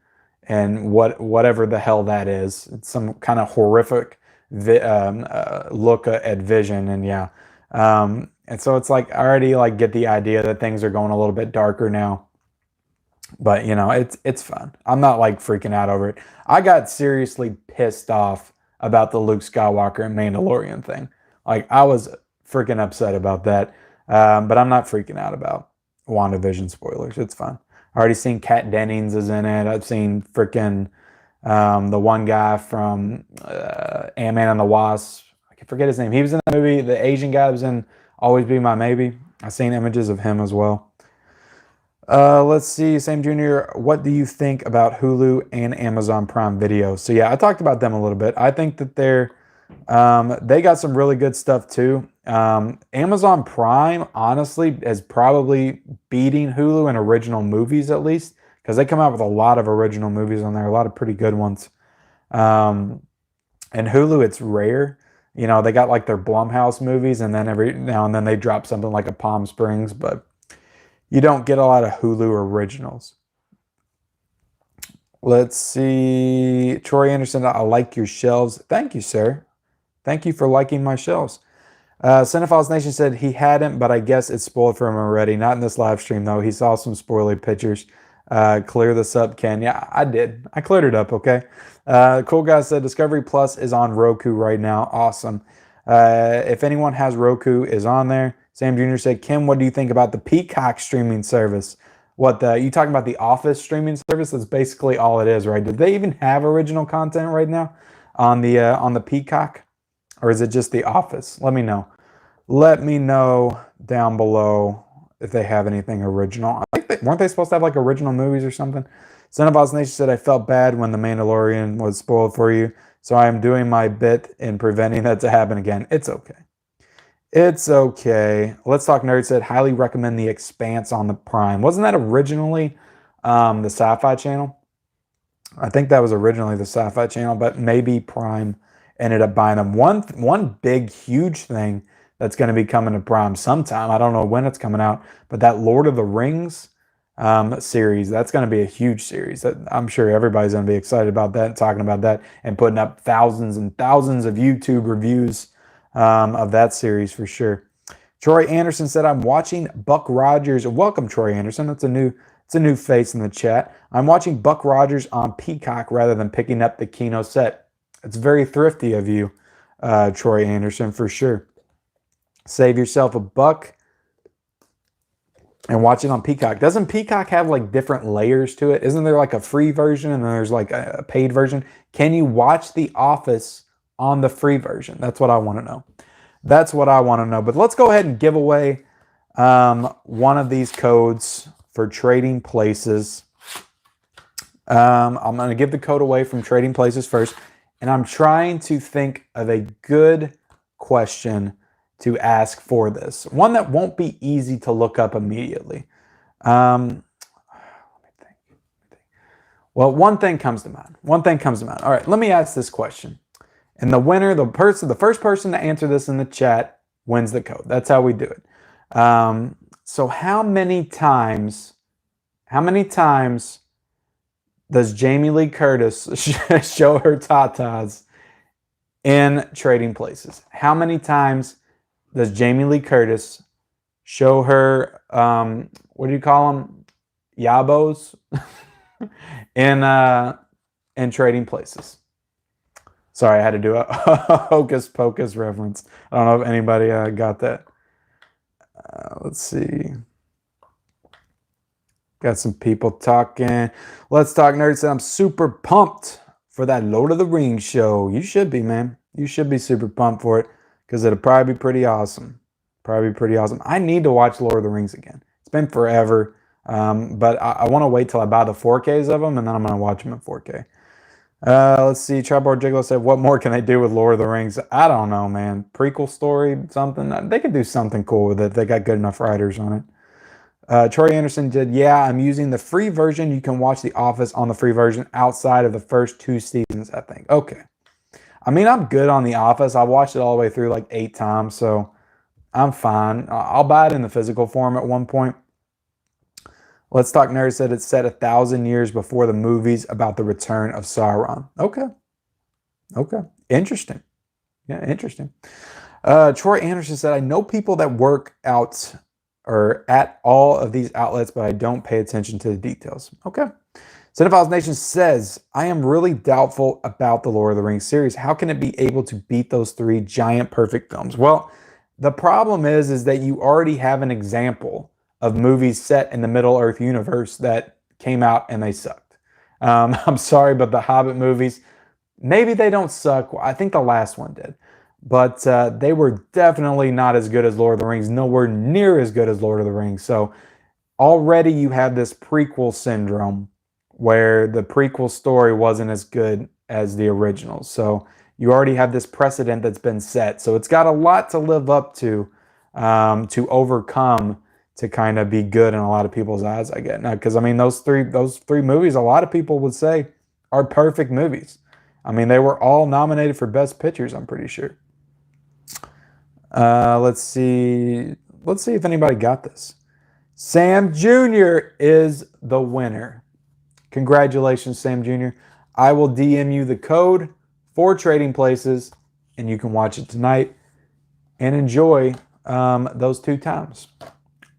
and whatever the hell that is. It's some kind of horrific look at Vision, and yeah. And so it's like I already like get the idea that things are going a little bit darker now. But you know, it's fun. I'm not like freaking out over it. I got seriously pissed off about the Luke Skywalker and Mandalorian thing. Like I was freaking upset about that. But I'm not freaking out about WandaVision spoilers. It's fine. I already seen Kat Dennings is in it. I've seen freaking the one guy from Ant-Man and the Wasp. I can forget his name. He was in the movie. The Asian guy was in Always Be My Maybe. I've seen images of him as well. Let's see, Sam Jr., what do you think about Hulu and Amazon Prime Video? So yeah, I talked about them a little bit. I think that they got some really good stuff too. Amazon Prime, honestly, is probably beating Hulu in original movies at least, because they come out with a lot of original movies on there, a lot of pretty good ones. And Hulu, it's rare. You know, they got like their Blumhouse movies, and then every now and then they drop something like a Palm Springs, but you don't get a lot of Hulu originals. Let's see. Troy Anderson, I like your shelves. Thank you, sir. Thank you for liking my shelves. Cinephiles Nation said he hadn't, but I guess it's spoiled for him already. Not in this live stream, though. He saw some spoiler pictures. Clear this up, Ken. Yeah, I did. I cleared it up, okay? Cool Guy said Discovery Plus is on Roku right now. Awesome. If anyone has Roku, is on there. Sam Jr. said, Kim, what do you think about the Peacock streaming service? You talking about the Office streaming service? That's basically all it is, right? Do they even have original content right now on the Peacock? Or is it just the Office? Let me know. Let me know down below if they have anything original. I think weren't they supposed to have like original movies or something? Cineboss Nation said, I felt bad when The Mandalorian was spoiled for you, so I am doing my bit in preventing that to happen again. It's okay. It's okay. Let's Talk Nerd said, highly recommend The Expanse on the Prime. Wasn't that originally the Sci-Fi Channel? I think that was originally the Sci-Fi Channel, but maybe Prime ended up buying them. One big, huge thing that's going to be coming to Prime sometime, I don't know when it's coming out, but that Lord of the Rings series, that's going to be a huge series. I'm sure everybody's going to be excited about that, talking about that, and putting up thousands and thousands of YouTube reviews of that series for sure. Troy Anderson said, I'm watching Buck Rogers. Welcome, Troy Anderson. It's a new face in the chat. I'm watching Buck Rogers on Peacock rather than picking up the Kino set. It's very thrifty of you, Troy Anderson, for sure. Save yourself a buck and watch it on Peacock. Doesn't Peacock have like different layers to it? Isn't there like a free version and then there's like a paid version? Can you watch The Office on the free version? That's what I want to know. That's what I want to know. But let's go ahead and give away one of these codes for Trading Places. I'm going to give the code away from Trading Places first. And I'm trying to think of a good question to ask for this. One that won't be easy to look up immediately. Let me think. Well, one thing comes to mind. All right, let me ask this question. And the winner, the first person to answer this in the chat wins the code. That's how we do it. So how many times does Jamie Lee Curtis show her tatas in Trading Places? How many times does Jamie Lee Curtis show her, what do you call them? Yabos in Trading Places? Sorry, I had to do a Hocus Pocus reference. I don't know if anybody got that. Let's see. Got some people talking. Let's Talk Nerd said, I'm super pumped for that Lord of the Rings show. You should be, man. You should be super pumped for it because it'll probably be pretty awesome. I need to watch Lord of the Rings again. It's been forever, but I want to wait till I buy the 4Ks of them, and then I'm going to watch them in 4K. Let's see. Trapboard Jiggler said, what more can they do with Lord of the Rings? I don't know, man. Prequel story, something. They could do something cool with it. They got good enough writers on it. Troy Anderson did, yeah, I'm using the free version. You can watch The Office on the free version outside of the first 2 seasons, I think. Okay. I mean, I'm good on The Office. I watched it all the way through like 8 times, so I'm fine. I'll buy it in the physical form at one point. Let's Talk Nerd said it's set 1,000 years before the movies about the return of Sauron. Okay. Interesting. Yeah, interesting. Troy Anderson said, I know people that work out or at all of these outlets, but I don't pay attention to the details. Okay. Cinephiles Nation says, I am really doubtful about the Lord of the Rings series. How can it be able to beat those 3 giant perfect films? Well, The problem is that you already have an example of movies set in the Middle Earth universe that came out and they sucked. I'm sorry, but the Hobbit movies, maybe they don't suck. I think the last one did. But they were definitely not as good as Lord of the Rings, nowhere near as good as Lord of the Rings. So already you have this prequel syndrome where the prequel story wasn't as good as the original. So you already have this precedent that's been set. So it's got a lot to live up to overcome to kind of be good in a lot of people's eyes. I get now because I mean those three movies, a lot of people would say are perfect movies. I mean they were all nominated for Best Pictures. I'm pretty sure. Let's see. Let's see if anybody got this. Sam Jr. is the winner. Congratulations, Sam Jr. I will DM you the code for Trading Places, and you can watch it tonight and enjoy those 2 times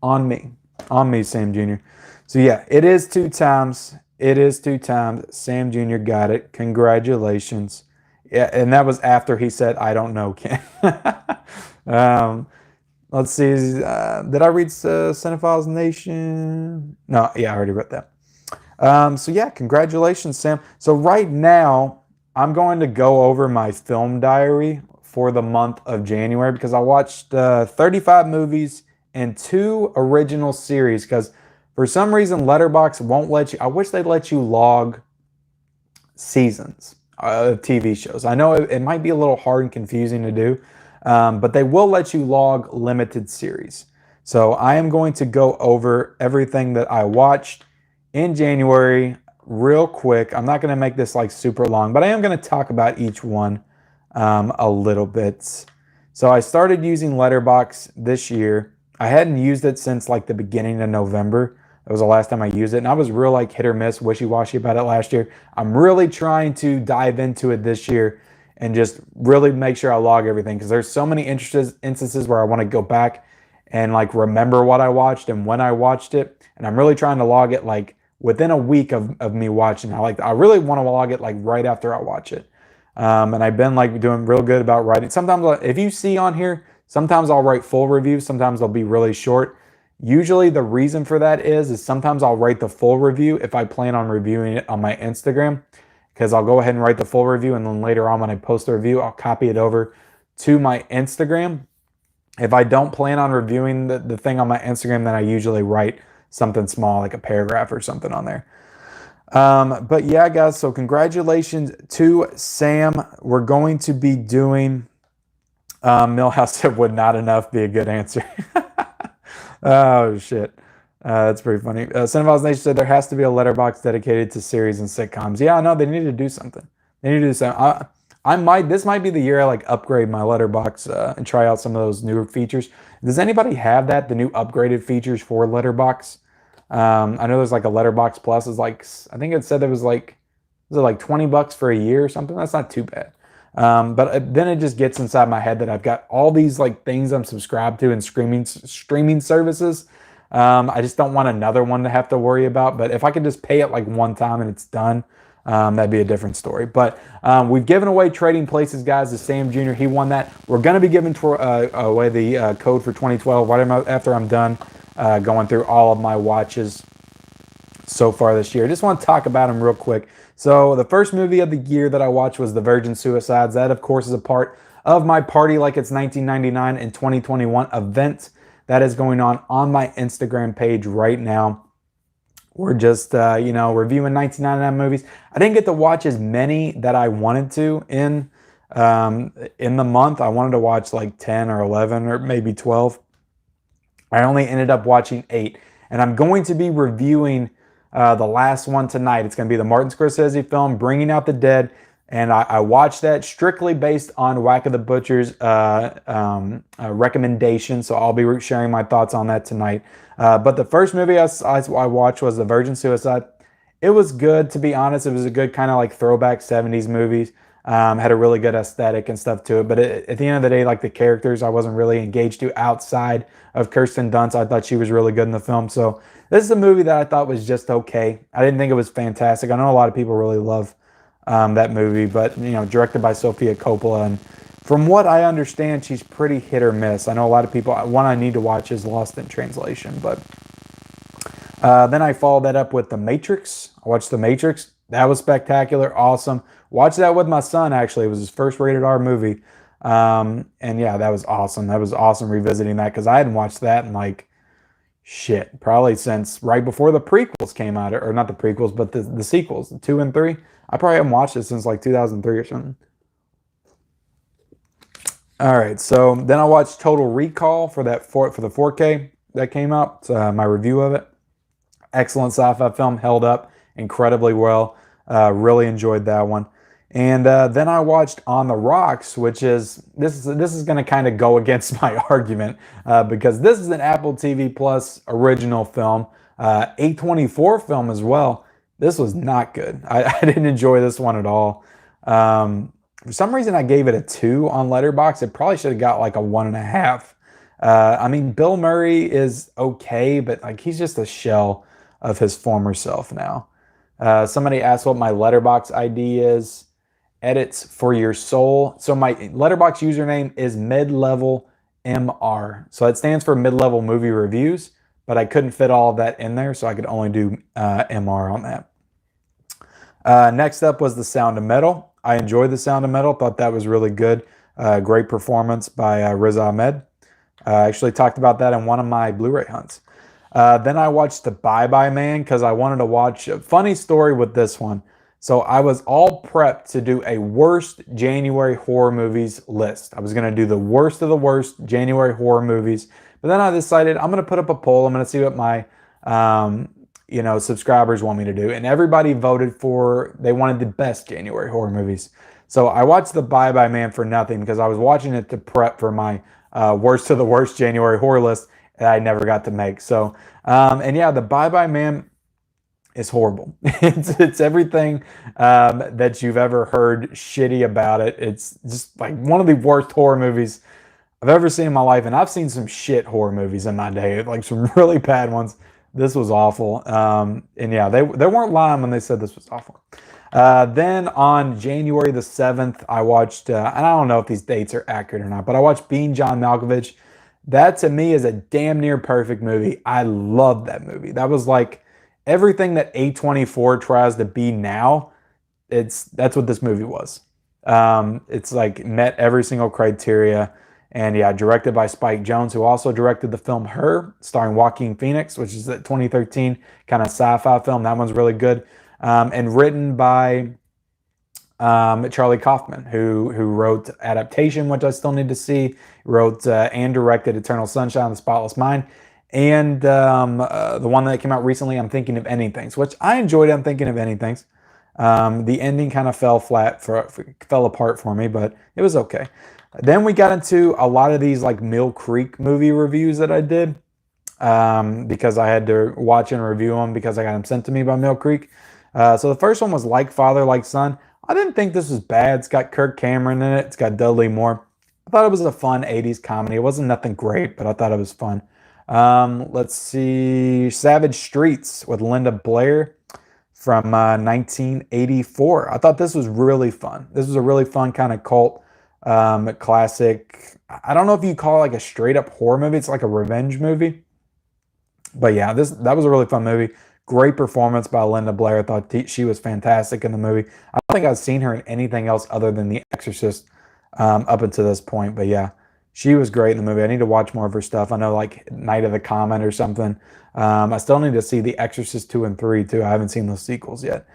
on me. On me, Sam Jr. So, yeah, it is 2 times. It is 2 times. Sam Jr. got it. Congratulations. Yeah, and that was after he said, I don't know, Ken. Let's see. Did I read Cinephiles Nation? No, yeah, I already read that. So yeah, congratulations, Sam. So right now, I'm going to go over my film diary for the month of January because I watched 35 movies and 2 original series because for some reason Letterboxd won't let you. I wish they'd let you log seasons of TV shows. I know it might be a little hard and confusing to do, but they will let you log limited series. So I am going to go over everything that I watched in January real quick. I'm not going to make this like super long, but I am going to talk about each one a little bit. So I started using Letterboxd this year. I hadn't used it since like the beginning of November. That was the last time I used it. And I was real like hit or miss, wishy-washy about it last year. I'm really trying to dive into it this year and just really make sure I log everything because there's so many instances where I want to go back and like remember what I watched and when I watched it. And I'm really trying to log it like within a week of me watching. I really want to log it like right after I watch it. And I've been like doing real good about writing. Sometimes if you see on here, sometimes I'll write full reviews. Sometimes they'll be really short. Usually the reason for that is sometimes I'll write the full review if I plan on reviewing it on my Instagram, because I'll go ahead and write the full review and then later on when I post the review, I'll copy it over to my Instagram. If I don't plan on reviewing the thing on my Instagram, then I usually write something small like a paragraph or something on there. But yeah, guys, so congratulations to Sam. We're going to be doing Millhouse said would not enough be a good answer. Oh, shit. That's pretty funny. Cinephiles Nation said there has to be a letterbox dedicated to series and sitcoms. Yeah, I know they need to do something. They need to do something. This might be the year I like upgrade my letterbox and try out some of those newer features. Does anybody have that? The new upgraded features for letterbox? I know there's like a letterbox plus is like, I think it said there was like $20 for a year or something? That's not too bad. But then it just gets inside my head that I've got all these like things I'm subscribed to and streaming services. I just don't want another one to have to worry about. But if I could just pay it like one time and it's done, that'd be a different story. But we've given away Trading Places, guys, to Sam Jr. He won that. We're going to be giving away the code for 2012 right after I'm done going through all of my watches so far this year. I just want to talk about them real quick. So the first movie of the year that I watched was The Virgin Suicides. That, of course, is a part of my Party Like It's 1999 and 2021 event that is going on my Instagram page right now. We're just, reviewing 1999 movies. I didn't get to watch as many that I wanted to in the month. I wanted to watch like 10 or 11 or maybe 12. I only ended up watching 8. And I'm going to be reviewing the last one tonight. It's going to be the Martin Scorsese film, Bringing Out the Dead. And I watched that strictly based on Whack of the Butcher's recommendation. So I'll be sharing my thoughts on that tonight. But the first movie I watched was The Virgin Suicide. It was good, to be honest. It was a good kind of like throwback 70s movies. Had a really good aesthetic and stuff to it. But at the end of the day, like the characters, I wasn't really engaged to outside of Kirsten Dunst. I thought she was really good in the film. So this is a movie that I thought was just okay. I didn't think it was fantastic. I know a lot of people really love that movie, but directed by Sofia Coppola. And from what I understand, she's pretty hit or miss. I know a lot of people. One I need to watch is Lost in Translation, but then I followed that up with The Matrix. I watched The Matrix. That was spectacular, awesome. Watched that with my son, actually. It was his first rated R movie. And yeah, that was awesome. That was awesome revisiting that because I hadn't watched that in like shit, probably since right before the prequels came out, or not the prequels, but the sequels, the 2 and 3. I probably haven't watched it since like 2003 or something. All right, so then I watched Total Recall for the 4K that came out. It's, my review of it. Excellent sci-fi film, held up incredibly well. Really enjoyed that one. And then I watched On the Rocks, which is this is going to kind of go against my argument because this is an Apple TV Plus original film, A24 film as well. This was not good. I didn't enjoy this one at all. For some reason, I gave it a 2 on Letterboxd. It probably should have got like a 1.5. I mean, Bill Murray is okay, but like he's just a shell of his former self now. Somebody asked what my Letterboxd ID is. Edits for your soul. So my Letterboxd username is mid-level MR. So it stands for mid-level movie reviews, but I couldn't fit all of that in there, so I could only do MR on that. Next up was The Sound of Metal. I enjoyed The Sound of Metal. Thought that was really good. Great performance by Riz Ahmed. I actually talked about that in one of my Blu-ray hunts. Then I watched The Bye Bye Man because I wanted to watch a funny story with this one. So I was all prepped to do a worst January horror movies list. I was going to do the worst of the worst January horror movies. But then I decided I'm going to put up a poll. I'm going to see what my subscribers want me to do. And everybody voted they wanted the best January horror movies. So I watched The Bye Bye Man for nothing because I was watching it to prep for my worst of the worst January horror list that I never got to make. So, and yeah, The Bye Bye Man is horrible. It's everything that you've ever heard shitty about it. It's just like one of the worst horror movies I've ever seen in my life. And I've seen some shit horror movies in my day, like some really bad ones. This was awful. And yeah, they weren't lying when they said this was awful. Then on January the 7th, I watched, and I don't know if these dates are accurate or not, but I watched Being John Malkovich. That to me is a damn near perfect movie. I love that movie. That was like everything that A24 tries to be now. That's what this movie was. It's like met every single criteria. And yeah, directed by Spike Jonze, who also directed the film Her, starring Joaquin Phoenix, which is a 2013 kind of sci-fi film. That one's really good. And written by Charlie Kaufman, who wrote Adaptation, which I still need to see, wrote and directed Eternal Sunshine of the Spotless Mind, and the one that came out recently, I'm Thinking of Ending Things, which I enjoyed. I'm Thinking of Ending Things. The ending kind of fell apart for me, but it was okay. Then we got into a lot of these like Mill Creek movie reviews that I did because I had to watch and review them because I got them sent to me by Mill Creek. So the first one was Like Father, Like Son. I didn't think this was bad. It's got Kirk Cameron in it. It's got Dudley Moore. I thought it was a fun 80s comedy. It wasn't nothing great, but I thought it was fun. Let's see. Savage Streets with Linda Blair from 1984. I thought this was really fun. This was a really fun kind of cult classic. I don't know if you call it like a straight up horror movie. It's like a revenge movie. But yeah, that was a really fun movie. Great performance by Linda Blair. I thought she was fantastic in the movie. I don't think I've seen her in anything else other than The Exorcist up until this point. But yeah, she was great in the movie. I need to watch more of her stuff. I know like Night of the Comet or something. I still need to see The Exorcist 2 and 3 too. I haven't seen those sequels yet.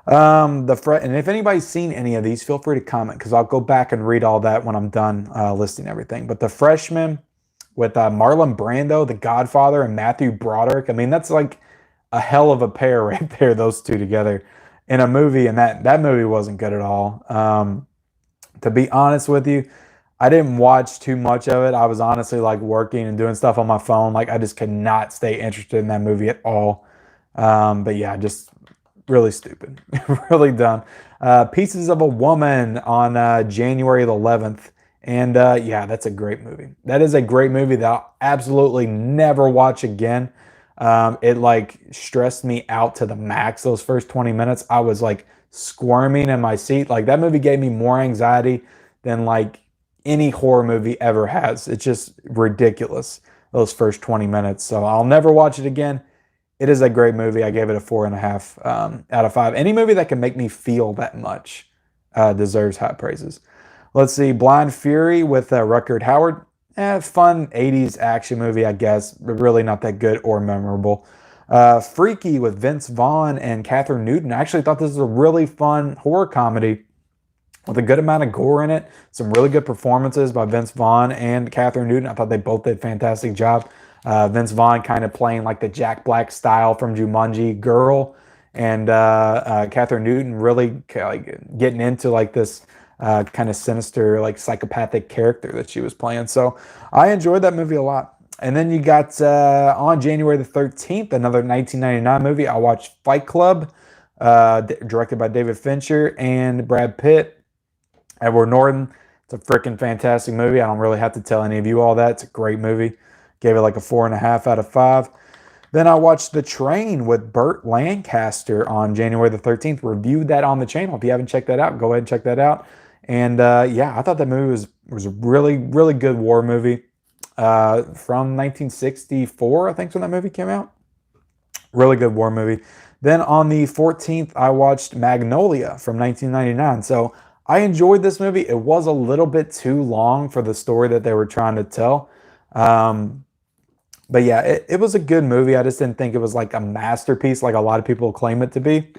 And if anybody's seen any of these, feel free to comment because I'll go back and read all that when I'm done listing everything. But The Freshman with Marlon Brando, The Godfather, and Matthew Broderick. I mean, that's like a hell of a pair right there, those two together in a movie, and that movie wasn't good at all. To be honest with you, I didn't watch too much of it. I was honestly like working and doing stuff on my phone. Like I just could not stay interested in that movie at all. But yeah, just really stupid, really dumb. Pieces of a Woman on January the 11th. And yeah, that's a great movie. That is a great movie that I'll absolutely never watch again. It like stressed me out to the max those first 20 minutes. I was like squirming in my seat. Like that movie gave me more anxiety than like any horror movie ever has. It's just ridiculous, those first 20 minutes. So I'll never watch it again. It is a great movie. I gave it a 4.5 out of 5. Any movie that can make me feel that much deserves high praises. Let's see, Blind Fury with Rutger Hauer. Fun 80s action movie, I guess, but really not that good or memorable. Freaky with Vince Vaughn and Catherine Newton. I actually thought this was a really fun horror comedy with a good amount of gore in it. Some really good performances by Vince Vaughn and Catherine Newton. I thought they both did a fantastic job. Vince Vaughn kind of playing like the Jack Black style from Jumanji girl, and Catherine Newton really like getting into like this kind of sinister, like psychopathic character that she was playing. So I enjoyed that movie a lot. And then you got on January the 13th, another 1999 movie. I watched Fight Club, directed by David Fincher and Brad Pitt, Edward Norton. It's a freaking fantastic movie. I don't really have to tell any of you all that. It's a great movie. Gave it like a 4.5 out of 5. Then I watched The Train with Burt Lancaster on January the 13th. Reviewed that on the channel. If you haven't checked that out, go ahead and check that out. And yeah, I thought that movie was a really, really good war movie from 1964, I think, when that movie came out. Really good war movie. Then on the 14th, I watched Magnolia from 1999. So I enjoyed this movie. It was a little bit too long for the story that they were trying to tell. But yeah, it was a good movie. I just didn't think it was like a masterpiece like a lot of people claim it to be.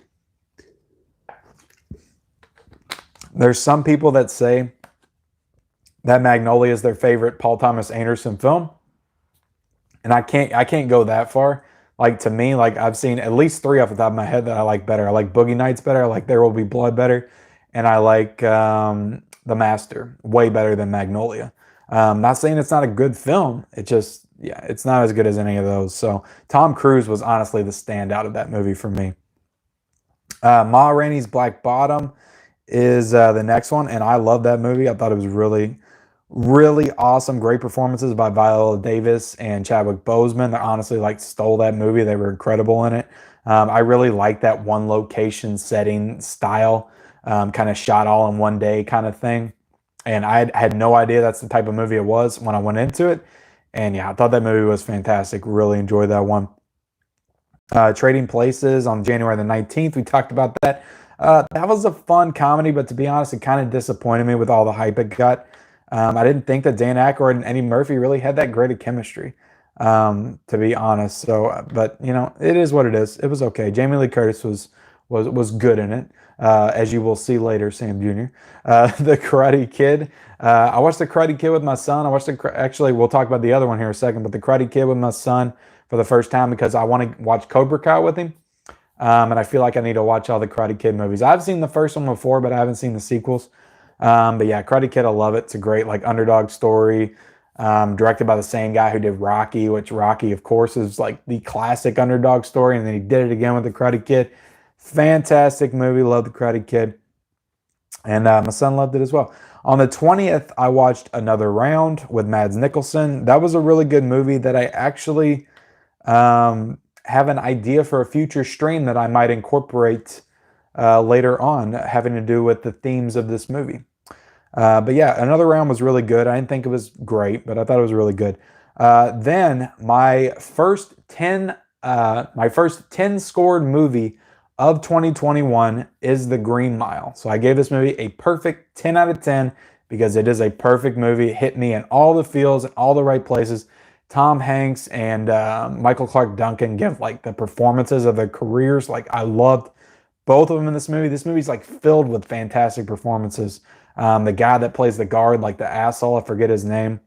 There's some people that say that Magnolia is their favorite Paul Thomas Anderson film. And I can't go that far. Like to me, like I've seen at least 3 off the top of my head that I like better. I like Boogie Nights better. I like There Will Be Blood better. And I like The Master way better than Magnolia. Not saying it's not a good film. It just, yeah, it's not as good as any of those. So Tom Cruise was honestly the standout of that movie for me. Ma Rainey's Black Bottom is the next one, and I love that movie. I thought it was really, really awesome. Great performances by Viola Davis and Chadwick Boseman. They honestly like stole that movie. They were incredible in it. I really like that one location setting style, kind of shot all in one day kind of thing. And I had no idea that's the type of movie it was when I went into it. And yeah, I thought that movie was fantastic. Really enjoyed that one. Trading Places on January the 19th. We talked about that. That was a fun comedy, but to be honest, it kind of disappointed me with all the hype it got. I didn't think that Dan Aykroyd and Eddie Murphy really had that great of chemistry, to be honest. So, but you know, it is what it is. It was okay. Jamie Lee Curtis was good in it, as you will see later. Sam Jr. The Karate Kid. I watched The Karate Kid with my son. Actually, we'll talk about the other one here in a second, but The Karate Kid with my son for the first time because I want to watch Cobra Kai with him. And I feel like I need to watch all the Karate Kid movies. I've seen the first one before, but I haven't seen the sequels. But yeah, Karate Kid, I love it. It's a great like underdog story, directed by the same guy who did Rocky, which Rocky, of course, is like the classic underdog story. And then he did it again with the Karate Kid. Fantastic movie. Love the Karate Kid. And my son loved it as well. On the 20th, I watched Another Round with Mads Mikkelsen. That was a really good movie that I actually have an idea for a future stream that I might incorporate later on, having to do with the themes of this movie. But yeah, Another Round was really good. I didn't think it was great, but I thought it was really good. Then my first 10 scored movie of 2021 is The Green Mile. So I gave this movie a perfect 10 out of 10 because it is a perfect movie. It hit me in all the feels and all the right places. Tom Hanks and Michael Clark Duncan give like the performances of their careers. Like I loved both of them in this movie. This movie's like filled with fantastic performances. The guy that plays the guard, like the asshole, I forget his name.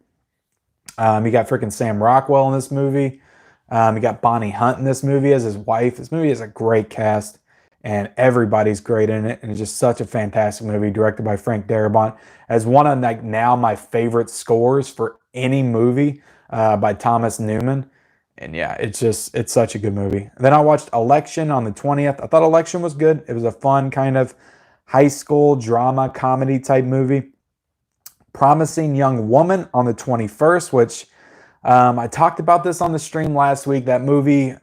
You got freaking Sam Rockwell in this movie. You got Bonnie Hunt in this movie as his wife. This movie is a great cast, and everybody's great in it. And it's just such a fantastic movie, directed by Frank Darabont. As one of like now my favorite scores for any movie by Thomas Newman. And yeah, it's such a good movie. Then I watched Election on the 20th. I thought Election was good. It was a fun kind of high school drama comedy type movie. Promising Young Woman on the 21st, which I talked about this on the stream last week. That movie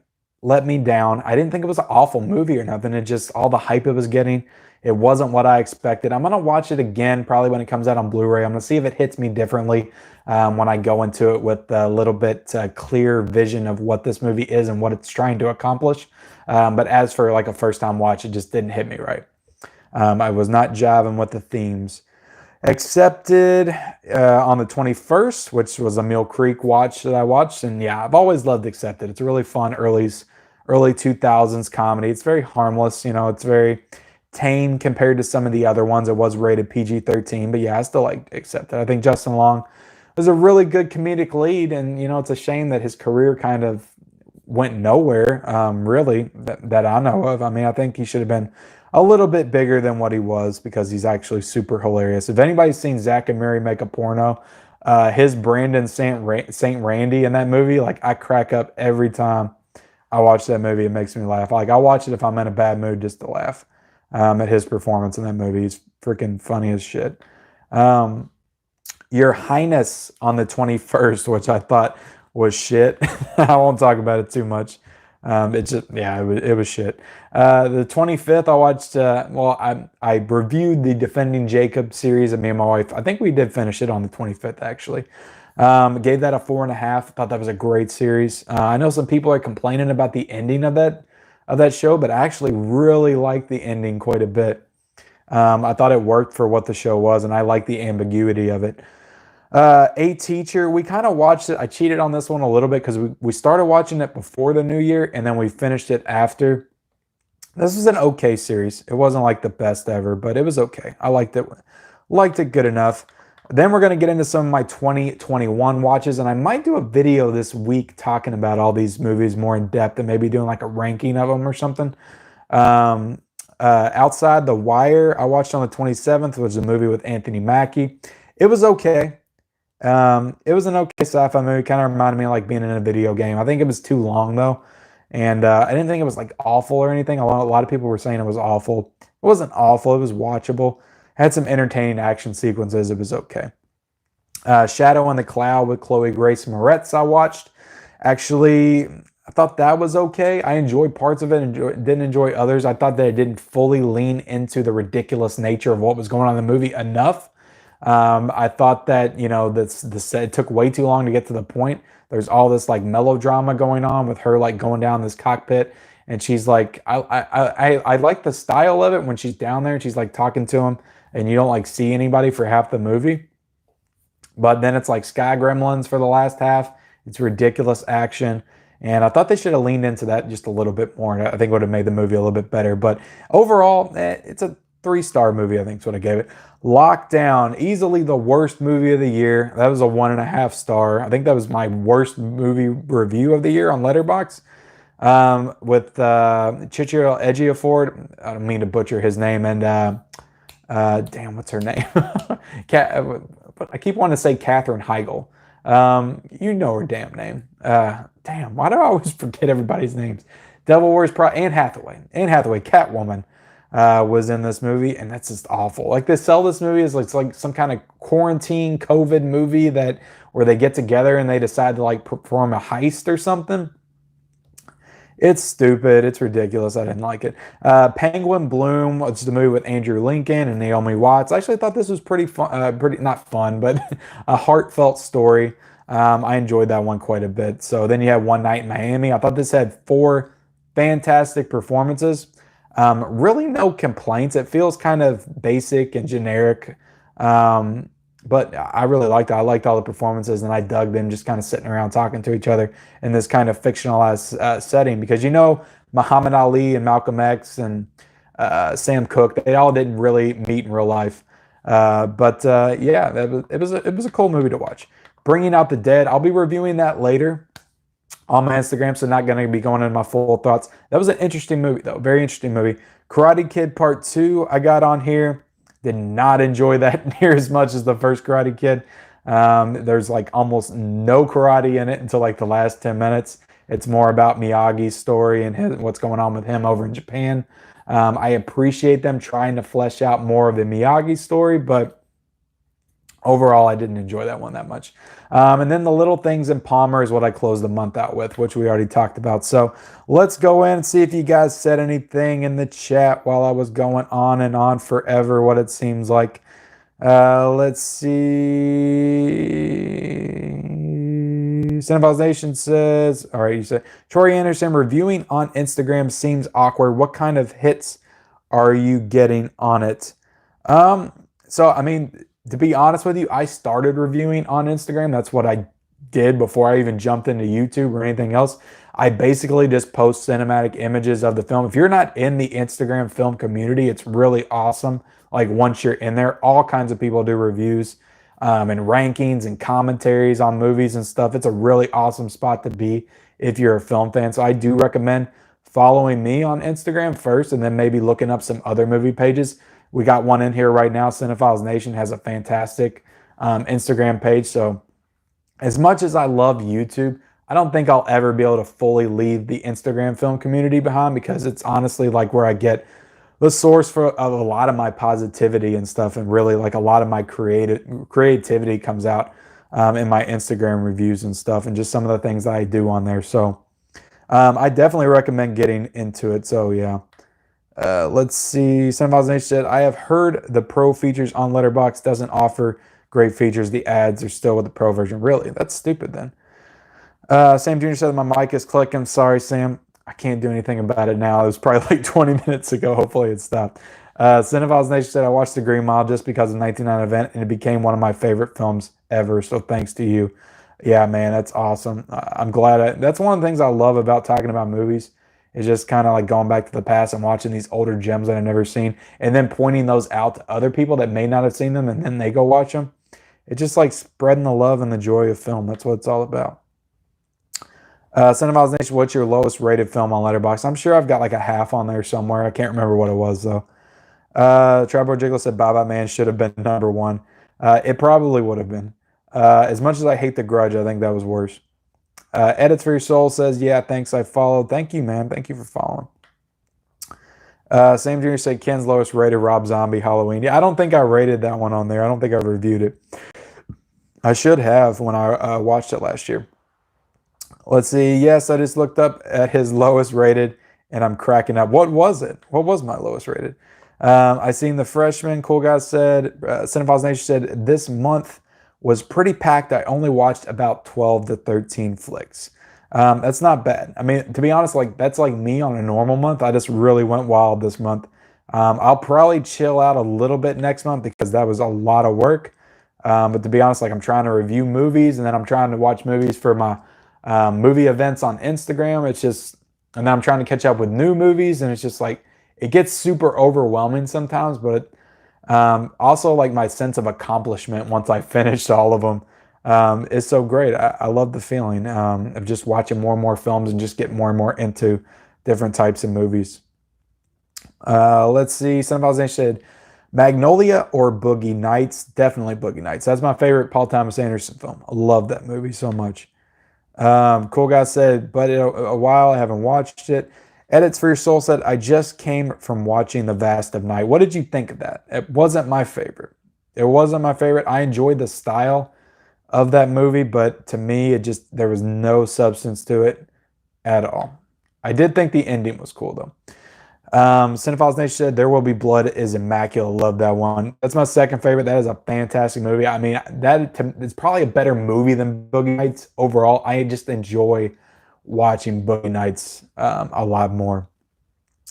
let me down. I didn't think it was an awful movie or nothing. It just all the hype it was getting, it wasn't what I expected. I'm gonna watch it again probably when it comes out on Blu-ray. I'm gonna see if it hits me differently when I go into it with a little bit clear vision of what this movie is and what it's trying to accomplish. But as for like a first time watch, it just didn't hit me right. I was not jiving with the themes. Accepted on the 21st, which was a Mill Creek watch that I watched. And yeah, I've always loved Accepted. It's a really fun early 2000s comedy. It's very harmless, it's very tame compared to some of the other ones. It was rated PG-13, but yeah, I still like Accepted. I think Justin Long was a really good comedic lead, and it's a shame that his career kind of went nowhere, really, that I know of. I mean, I think he should have been a little bit bigger than what he was because he's actually super hilarious. If anybody's seen Zach and Mary Make a Porno, his Brandon Saint Randy in that movie, like I crack up every time I watch that movie. It makes me laugh. Like I'll watch it if I'm in a bad mood just to laugh at his performance in that movie. He's freaking funny as shit. Um, Your Highness on the 21st, which I thought was shit. I won't talk about it too much. It was shit. The 25th, I watched, I reviewed the Defending Jacob series of me and my wife. I think we did finish it on the 25th, actually. Gave that a 4.5. Thought that was a great series. I know some people are complaining about the ending of that show, but I actually really liked the ending quite a bit. I thought it worked for what the show was, and I like the ambiguity of it. A Teacher, we kind of watched it. I cheated on this one a little bit because we started watching it before the new year and then we finished it after. This was an okay series. It wasn't like the best ever, but it was okay. I liked it. Liked it good enough. Then we're going to get into some of my 2021 watches, and I might do a video this week talking about all these movies more in depth and maybe doing like a ranking of them or something. Outside the Wire, I watched on the 27th, which was a movie with Anthony Mackie. It was okay. It was an okay sci-fi movie. Kind of reminded me of like being in a video game. I think it was too long though, and I didn't think it was like awful or anything. A lot of people were saying it was awful. It wasn't awful. It was watchable. Had some entertaining action sequences. It was okay. Shadow on the Cloud with Chloe Grace Moretz, I watched. Actually, I thought that was okay. I enjoyed parts of it, didn't enjoy others. I thought that it didn't fully lean into the ridiculous nature of what was going on in the movie enough. I thought that, it took way too long to get to the point. There's all this like melodrama going on with her like going down this cockpit, and she's like, I like the style of it when she's down there and she's like talking to him, and you don't like see anybody for half the movie. But then it's like Sky Gremlins for the last half. It's ridiculous action. And I thought they should have leaned into that just a little bit more. And I think it would have made the movie a little bit better. But overall, it's a 3-star movie, I think is what I gave it. Lockdown, easily the worst movie of the year. That was a 1.5 star. I think that was my worst movie review of the year on Letterboxd. With Chichiro Ejiofor. I don't mean to butcher his name. And damn, what's her name? I keep wanting to say Katherine Heigl. You know her damn name. Damn, why do I always forget everybody's names? Devil Wears Prada. Anne Hathaway. Anne Hathaway, Catwoman, was in this movie, and that's just awful. Like they sell this movie as it's like some kind of quarantine COVID movie where they get together and they decide to like perform a heist or something. It's stupid. It's ridiculous. I didn't like it. Penguin Bloom, which is the movie with Andrew Lincoln and Naomi Watts. I actually thought this was pretty fun, pretty not fun, but a heartfelt story. I enjoyed that one quite a bit. So then you have One Night in Miami. I thought this had 4 fantastic performances. Really no complaints. It feels kind of basic and generic. But I really liked it. I liked all the performances, and I dug them just kind of sitting around talking to each other in this kind of fictionalized setting. Because Muhammad Ali and Malcolm X and Sam Cooke, they all didn't really meet in real life. Yeah, it was a cool movie to watch. Bringing Out the Dead, I'll be reviewing that later on my Instagram, so not going to be going into my full thoughts. That was an interesting movie, though. Very interesting movie. Karate Kid Part 2, I got on here. Did not enjoy that near as much as the first Karate Kid. There's like almost no karate in it until like the last 10 minutes. It's more about Miyagi's story and what's going on with him over in Japan. I appreciate them trying to flesh out more of the Miyagi story, but Overall, I didn't enjoy that one that much. And then the little things in Palmer is what I closed the month out with, which we already talked about. So let's go in and see if you guys said anything in the chat while I was going on and on forever, what it seems like. Let's see. Cinephiles Nation says, all right, you said, Troy Anderson reviewing on Instagram seems awkward. What kind of hits are you getting on it? So, I mean, to be honest with you, I started reviewing on Instagram. That's what I did before I even jumped into YouTube or anything else. I basically just post cinematic images of the film. If you're not in the Instagram film community, it's really awesome. Like once you're in there, all kinds of people do reviews and rankings and commentaries on movies and stuff. It's a really awesome spot to be if you're a film fan. So I do recommend following me on Instagram first and then maybe looking up some other movie pages. We got one in here right now. Cinephiles Nation has a fantastic Instagram page. So as much as I love YouTube, I don't think I'll ever be able to fully leave the Instagram film community behind because it's honestly like where I get the source for of a lot of my positivity and stuff, and really like a lot of my creativity comes out in my Instagram reviews and stuff, and just some of the things that I do on there. So I definitely recommend getting into it. So yeah. Let's see. Cinephiles Nation said, I have heard the pro features on Letterboxd doesn't offer great features. The ads are still with the pro version. Really? That's stupid then. Sam Jr. said, my mic is clicking. Sorry, Sam. I can't do anything about it now. It was probably like 20 minutes ago. Hopefully it stopped. Cinephiles Nation said, I watched The Green Mile just because of the 1999 event, and it became one of my favorite films ever. So thanks to you. Yeah, man, that's awesome. I'm glad. That's one of the things I love about talking about movies is just kind of like going back to the past and watching these older gems that I've never seen, and then pointing those out to other people that may not have seen them, and then they go watch them. It's just like spreading the love and the joy of film. That's what it's all about. Cinephiles Nation, what's your lowest rated film on Letterboxd? I'm sure I've got like a half on there somewhere. I can't remember what it was though. Trapper Jiggle said Bye Bye Man should have been number one. It probably would have been. As much as I hate The Grudge, I think that was worse. Edits for Your Soul says, yeah, thanks, I followed. Thank you, man. Thank you for following. Sam Jr. said Ken's lowest rated Rob Zombie Halloween. Yeah, I don't think I rated that one on there. I don't think I reviewed it. I should have when I watched it last year. Let's see. Yes, I just looked up at his lowest rated, and I'm cracking up. What was it? What was my lowest rated? I seen The Freshman. Cool Guy said, Cinephiles Nation said, this month was pretty packed. I only watched about 12 to 13 flicks. That's not bad. I mean, to be honest, like that's like me on a normal month. I just really went wild this month. I'll probably chill out a little bit next month because that was a lot of work. But to be honest, like I'm trying to review movies, and then I'm trying to watch movies for my movie events on Instagram. It's just, and then I'm trying to catch up with new movies, and it's just like it gets super overwhelming sometimes. But also like my sense of accomplishment once I finished all of them is so great. I love the feeling of just watching more and more films and just getting more and more into different types of movies. Let's see. Cinephiles Nation said Magnolia or Boogie Nights. Definitely Boogie Nights. That's my favorite Paul Thomas Anderson film. I love that movie so much. Cool Guy said, but in a while I haven't watched it. Edits for Your Soul said, I just came from watching The Vast of Night. What did you think of that? It wasn't my favorite. It wasn't my favorite. I enjoyed the style of that movie, but to me, it just, there was no substance to it at all. I did think the ending was cool though. Cinephiles Nation said There Will Be Blood is immaculate. Love that one. That's my second favorite. That is a fantastic movie. I mean, it's probably a better movie than Boogie Nights overall. I just enjoy watching Boogie Nights a lot more.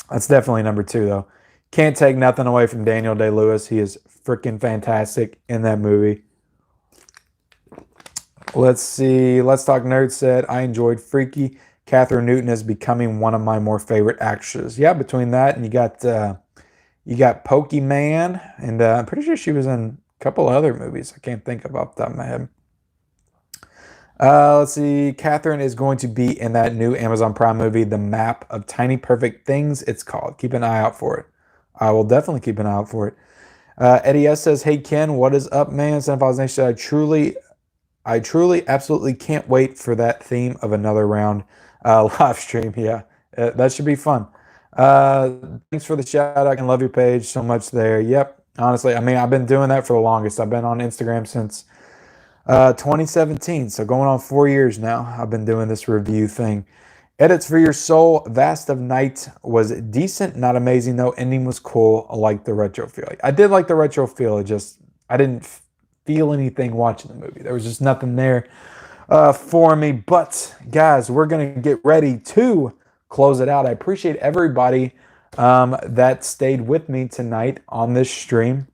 That's definitely number two though. Can't take nothing away from Daniel Day-Lewis. He is freaking fantastic in that movie. Let's see. Let's Talk Nerd said, I enjoyed Freaky. Catherine Newton is becoming one of my more favorite actresses. Yeah, between that and you got Pokemon, and I'm pretty sure she was in a couple other movies. I can't think of off the top of my head. Let's see. Catherine is going to be in that new Amazon Prime movie, The Map of Tiny Perfect Things, it's called. Keep an eye out for it. I will definitely keep an eye out for it. Eddie S says, hey, Ken, what is up, man? Cinephiles Nation said, I truly, absolutely can't wait for that theme of another round live stream. Yeah, that should be fun. Thanks for the shout out and love your page so much there. Yep. Honestly, I mean, I've been doing that for the longest. I've been on Instagram since 2017. So going on 4 years now, I've been doing this review thing. Edits for Your Soul, Vast of Night was decent, not amazing though. Ending was cool. I like the retro feel. I did like the retro feel. It just, I didn't feel anything watching the movie. There was just nothing there for me. But guys, we're going to get ready to close it out. I appreciate everybody that stayed with me tonight on this stream,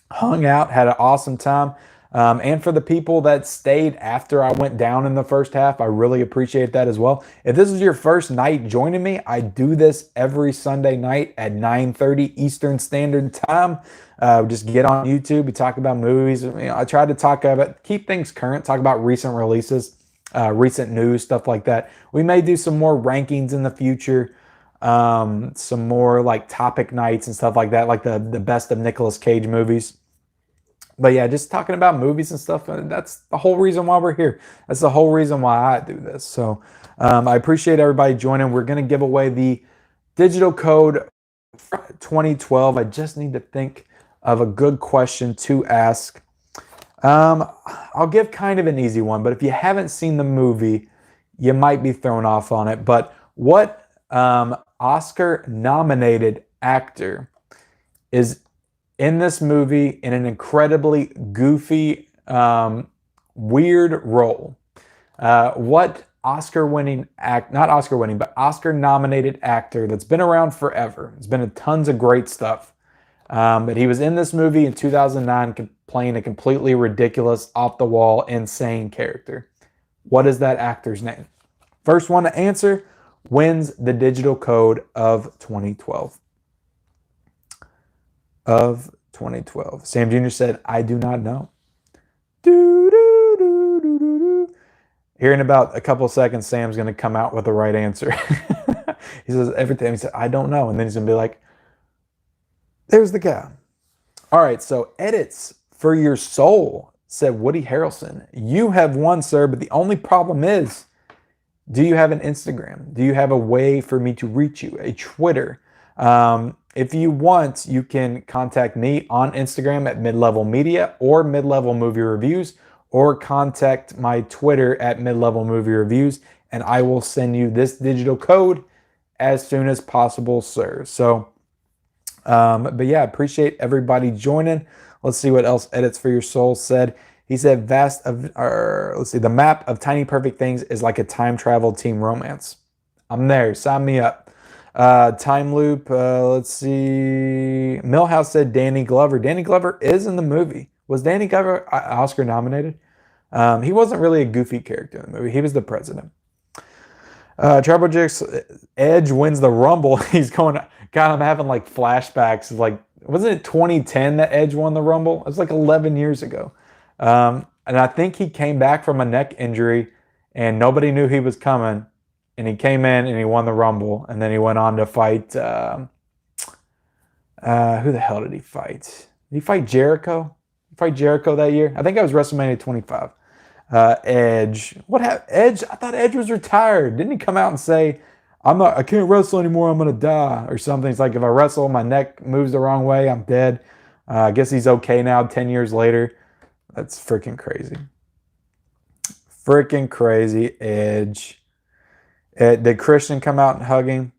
hung out, had an awesome time. And for the people that stayed after I went down in the first half, I really appreciate that as well. If this is your first night joining me, I do this every Sunday night at 9:30 Eastern Standard Time. Just get on YouTube, we talk about movies. I try to talk about, keep things current, talk about recent releases, recent news, stuff like that. We may do some more rankings in the future, some more like topic nights and stuff like that, like the best of Nicolas Cage movies. But yeah, just talking about movies and stuff. That's the whole reason why we're here. That's the whole reason why I do this. So I appreciate everybody joining. We're going to give away the digital code 2012. I just need to think of a good question to ask. I'll give kind of an easy one, but if you haven't seen the movie, you might be thrown off on it. But what Oscar-nominated actor is in this movie in an incredibly goofy, weird role? What Oscar-winning not Oscar-winning, but Oscar-nominated actor that's been around forever. It's been in tons of great stuff. But he was in this movie in 2009 playing a completely ridiculous, off-the-wall, insane character. What is that actor's name? First one to answer wins the digital code of 2012. Of 2012. Sam Jr. said, I do not know. Here in about a couple of seconds, Sam's going to come out with the right answer. He says everything. He said, I don't know. And then he's going to be like, there's the guy. All right, so Edits for Your Soul said Woody Harrelson. You have won, sir, but the only problem is, do you have an Instagram? Do you have a way for me to reach you? A Twitter? If you want, you can contact me on Instagram at Midlevel Media or Midlevel Movie Reviews, or contact my Twitter at Midlevel Movie Reviews, and I will send you this digital code as soon as possible, sir. So, but yeah, appreciate everybody joining. Let's see what else Edits for Your Soul said. He said, let's see, the map of Tiny Perfect Things is like a time travel team romance. I'm there. Sign me up. Time Loop, let's see. Millhouse said Danny Glover. Danny Glover is in the movie. Was Danny Glover Oscar nominated? He wasn't really a goofy character in the movie. He was the president. Trouble Jix, Edge wins the Rumble. He's going, God, I'm having like flashbacks of like, wasn't it 2010 that Edge won the Rumble? It was like 11 years ago. And I think he came back from a neck injury and nobody knew he was coming. And he came in and he won the Rumble. And then he went on to fight, who the hell did he fight? Did he fight Jericho? Did he fight Jericho that year? I think it was WrestleMania 25. Edge. What happened? Edge? I thought Edge was retired. Didn't he come out and say, I can't wrestle anymore, I'm going to die or something? It's like, if I wrestle, my neck moves the wrong way, I'm dead. I guess he's okay now 10 years later. That's freaking crazy. Freaking crazy, Edge. Did Christian come out and hug him?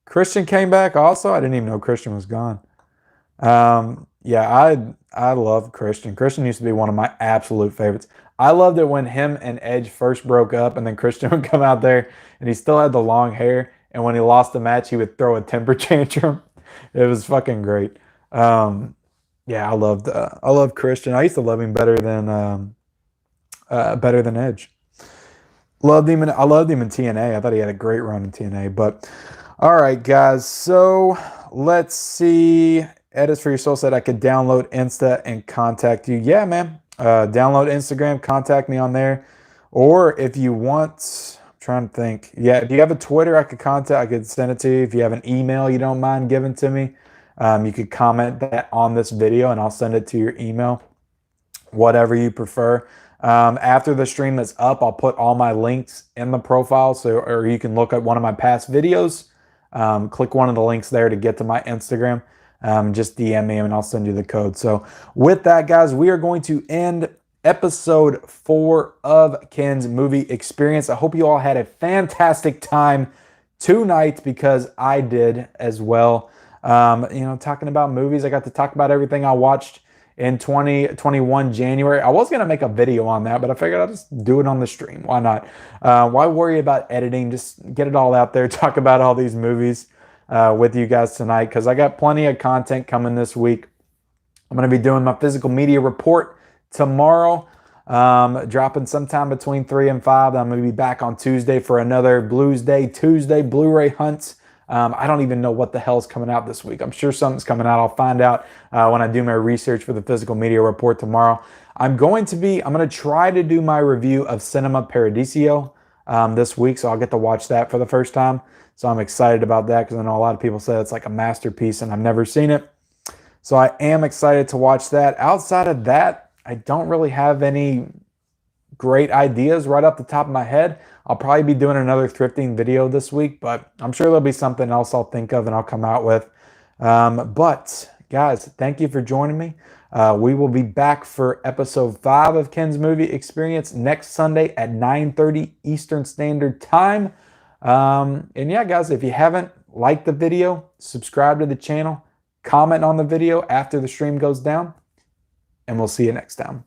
Christian came back also? I didn't even know Christian was gone. Yeah, I love Christian. Christian used to be one of my absolute favorites. I loved it when him and Edge first broke up, and then Christian would come out there, and he still had the long hair, and when he lost the match, he would throw a temper tantrum. It was fucking great. Yeah, I loved Christian. I used to love him better than Edge. I loved him in TNA. I thought he had a great run in TNA. But all right, guys. So let's see. Edits for Your Soul said I could download Insta and contact you. Yeah, man. Download Instagram, contact me on there. Or if you want, I'm trying to think. Yeah, if you have a Twitter, I could send it to you. If you have an email you don't mind giving to me, you could comment that on this video and I'll send it to your email. Whatever you prefer. After the stream is up, I'll put all my links in the profile, or you can look at one of my past videos. Click one of the links there to get to my Instagram. just DM me and I'll send you the code. So with that, guys, we are going to end episode 4 of Ken's movie experience. I hope you all had a fantastic time tonight, because I did as well. Talking about movies, I got to talk about everything I watched in 2021 January. I was going to make a video on that, but I figured I'll just do it on the stream. Why not? Why worry about editing? Just get it all out there, talk about all these movies with you guys tonight, because I got plenty of content coming this week. I'm going to be doing my physical media report tomorrow, dropping sometime between 3 and 5. I'm going to be back on Tuesday for another Blues Day Tuesday Blu-ray hunt. I don't even know what the hell's coming out this week. I'm sure something's coming out. I'll find out when I do my research for the physical media report tomorrow. I'm going to try to do my review of Cinema Paradiso this week, so I'll get to watch that for the first time. So I'm excited about that, because I know a lot of people say it's like a masterpiece and I've never seen it. So I am excited to watch that. Outside of that, I don't really have any great ideas right off the top of my head. I'll probably be doing another thrifting video this week, but I'm sure there'll be something else I'll think of and I'll come out with. But guys, thank you for joining me. We will be back for episode 5 of Ken's Movie Experience next Sunday at 9:30 Eastern Standard Time. And yeah, guys, if you haven't liked the video, subscribe to the channel, comment on the video after the stream goes down, and we'll see you next time.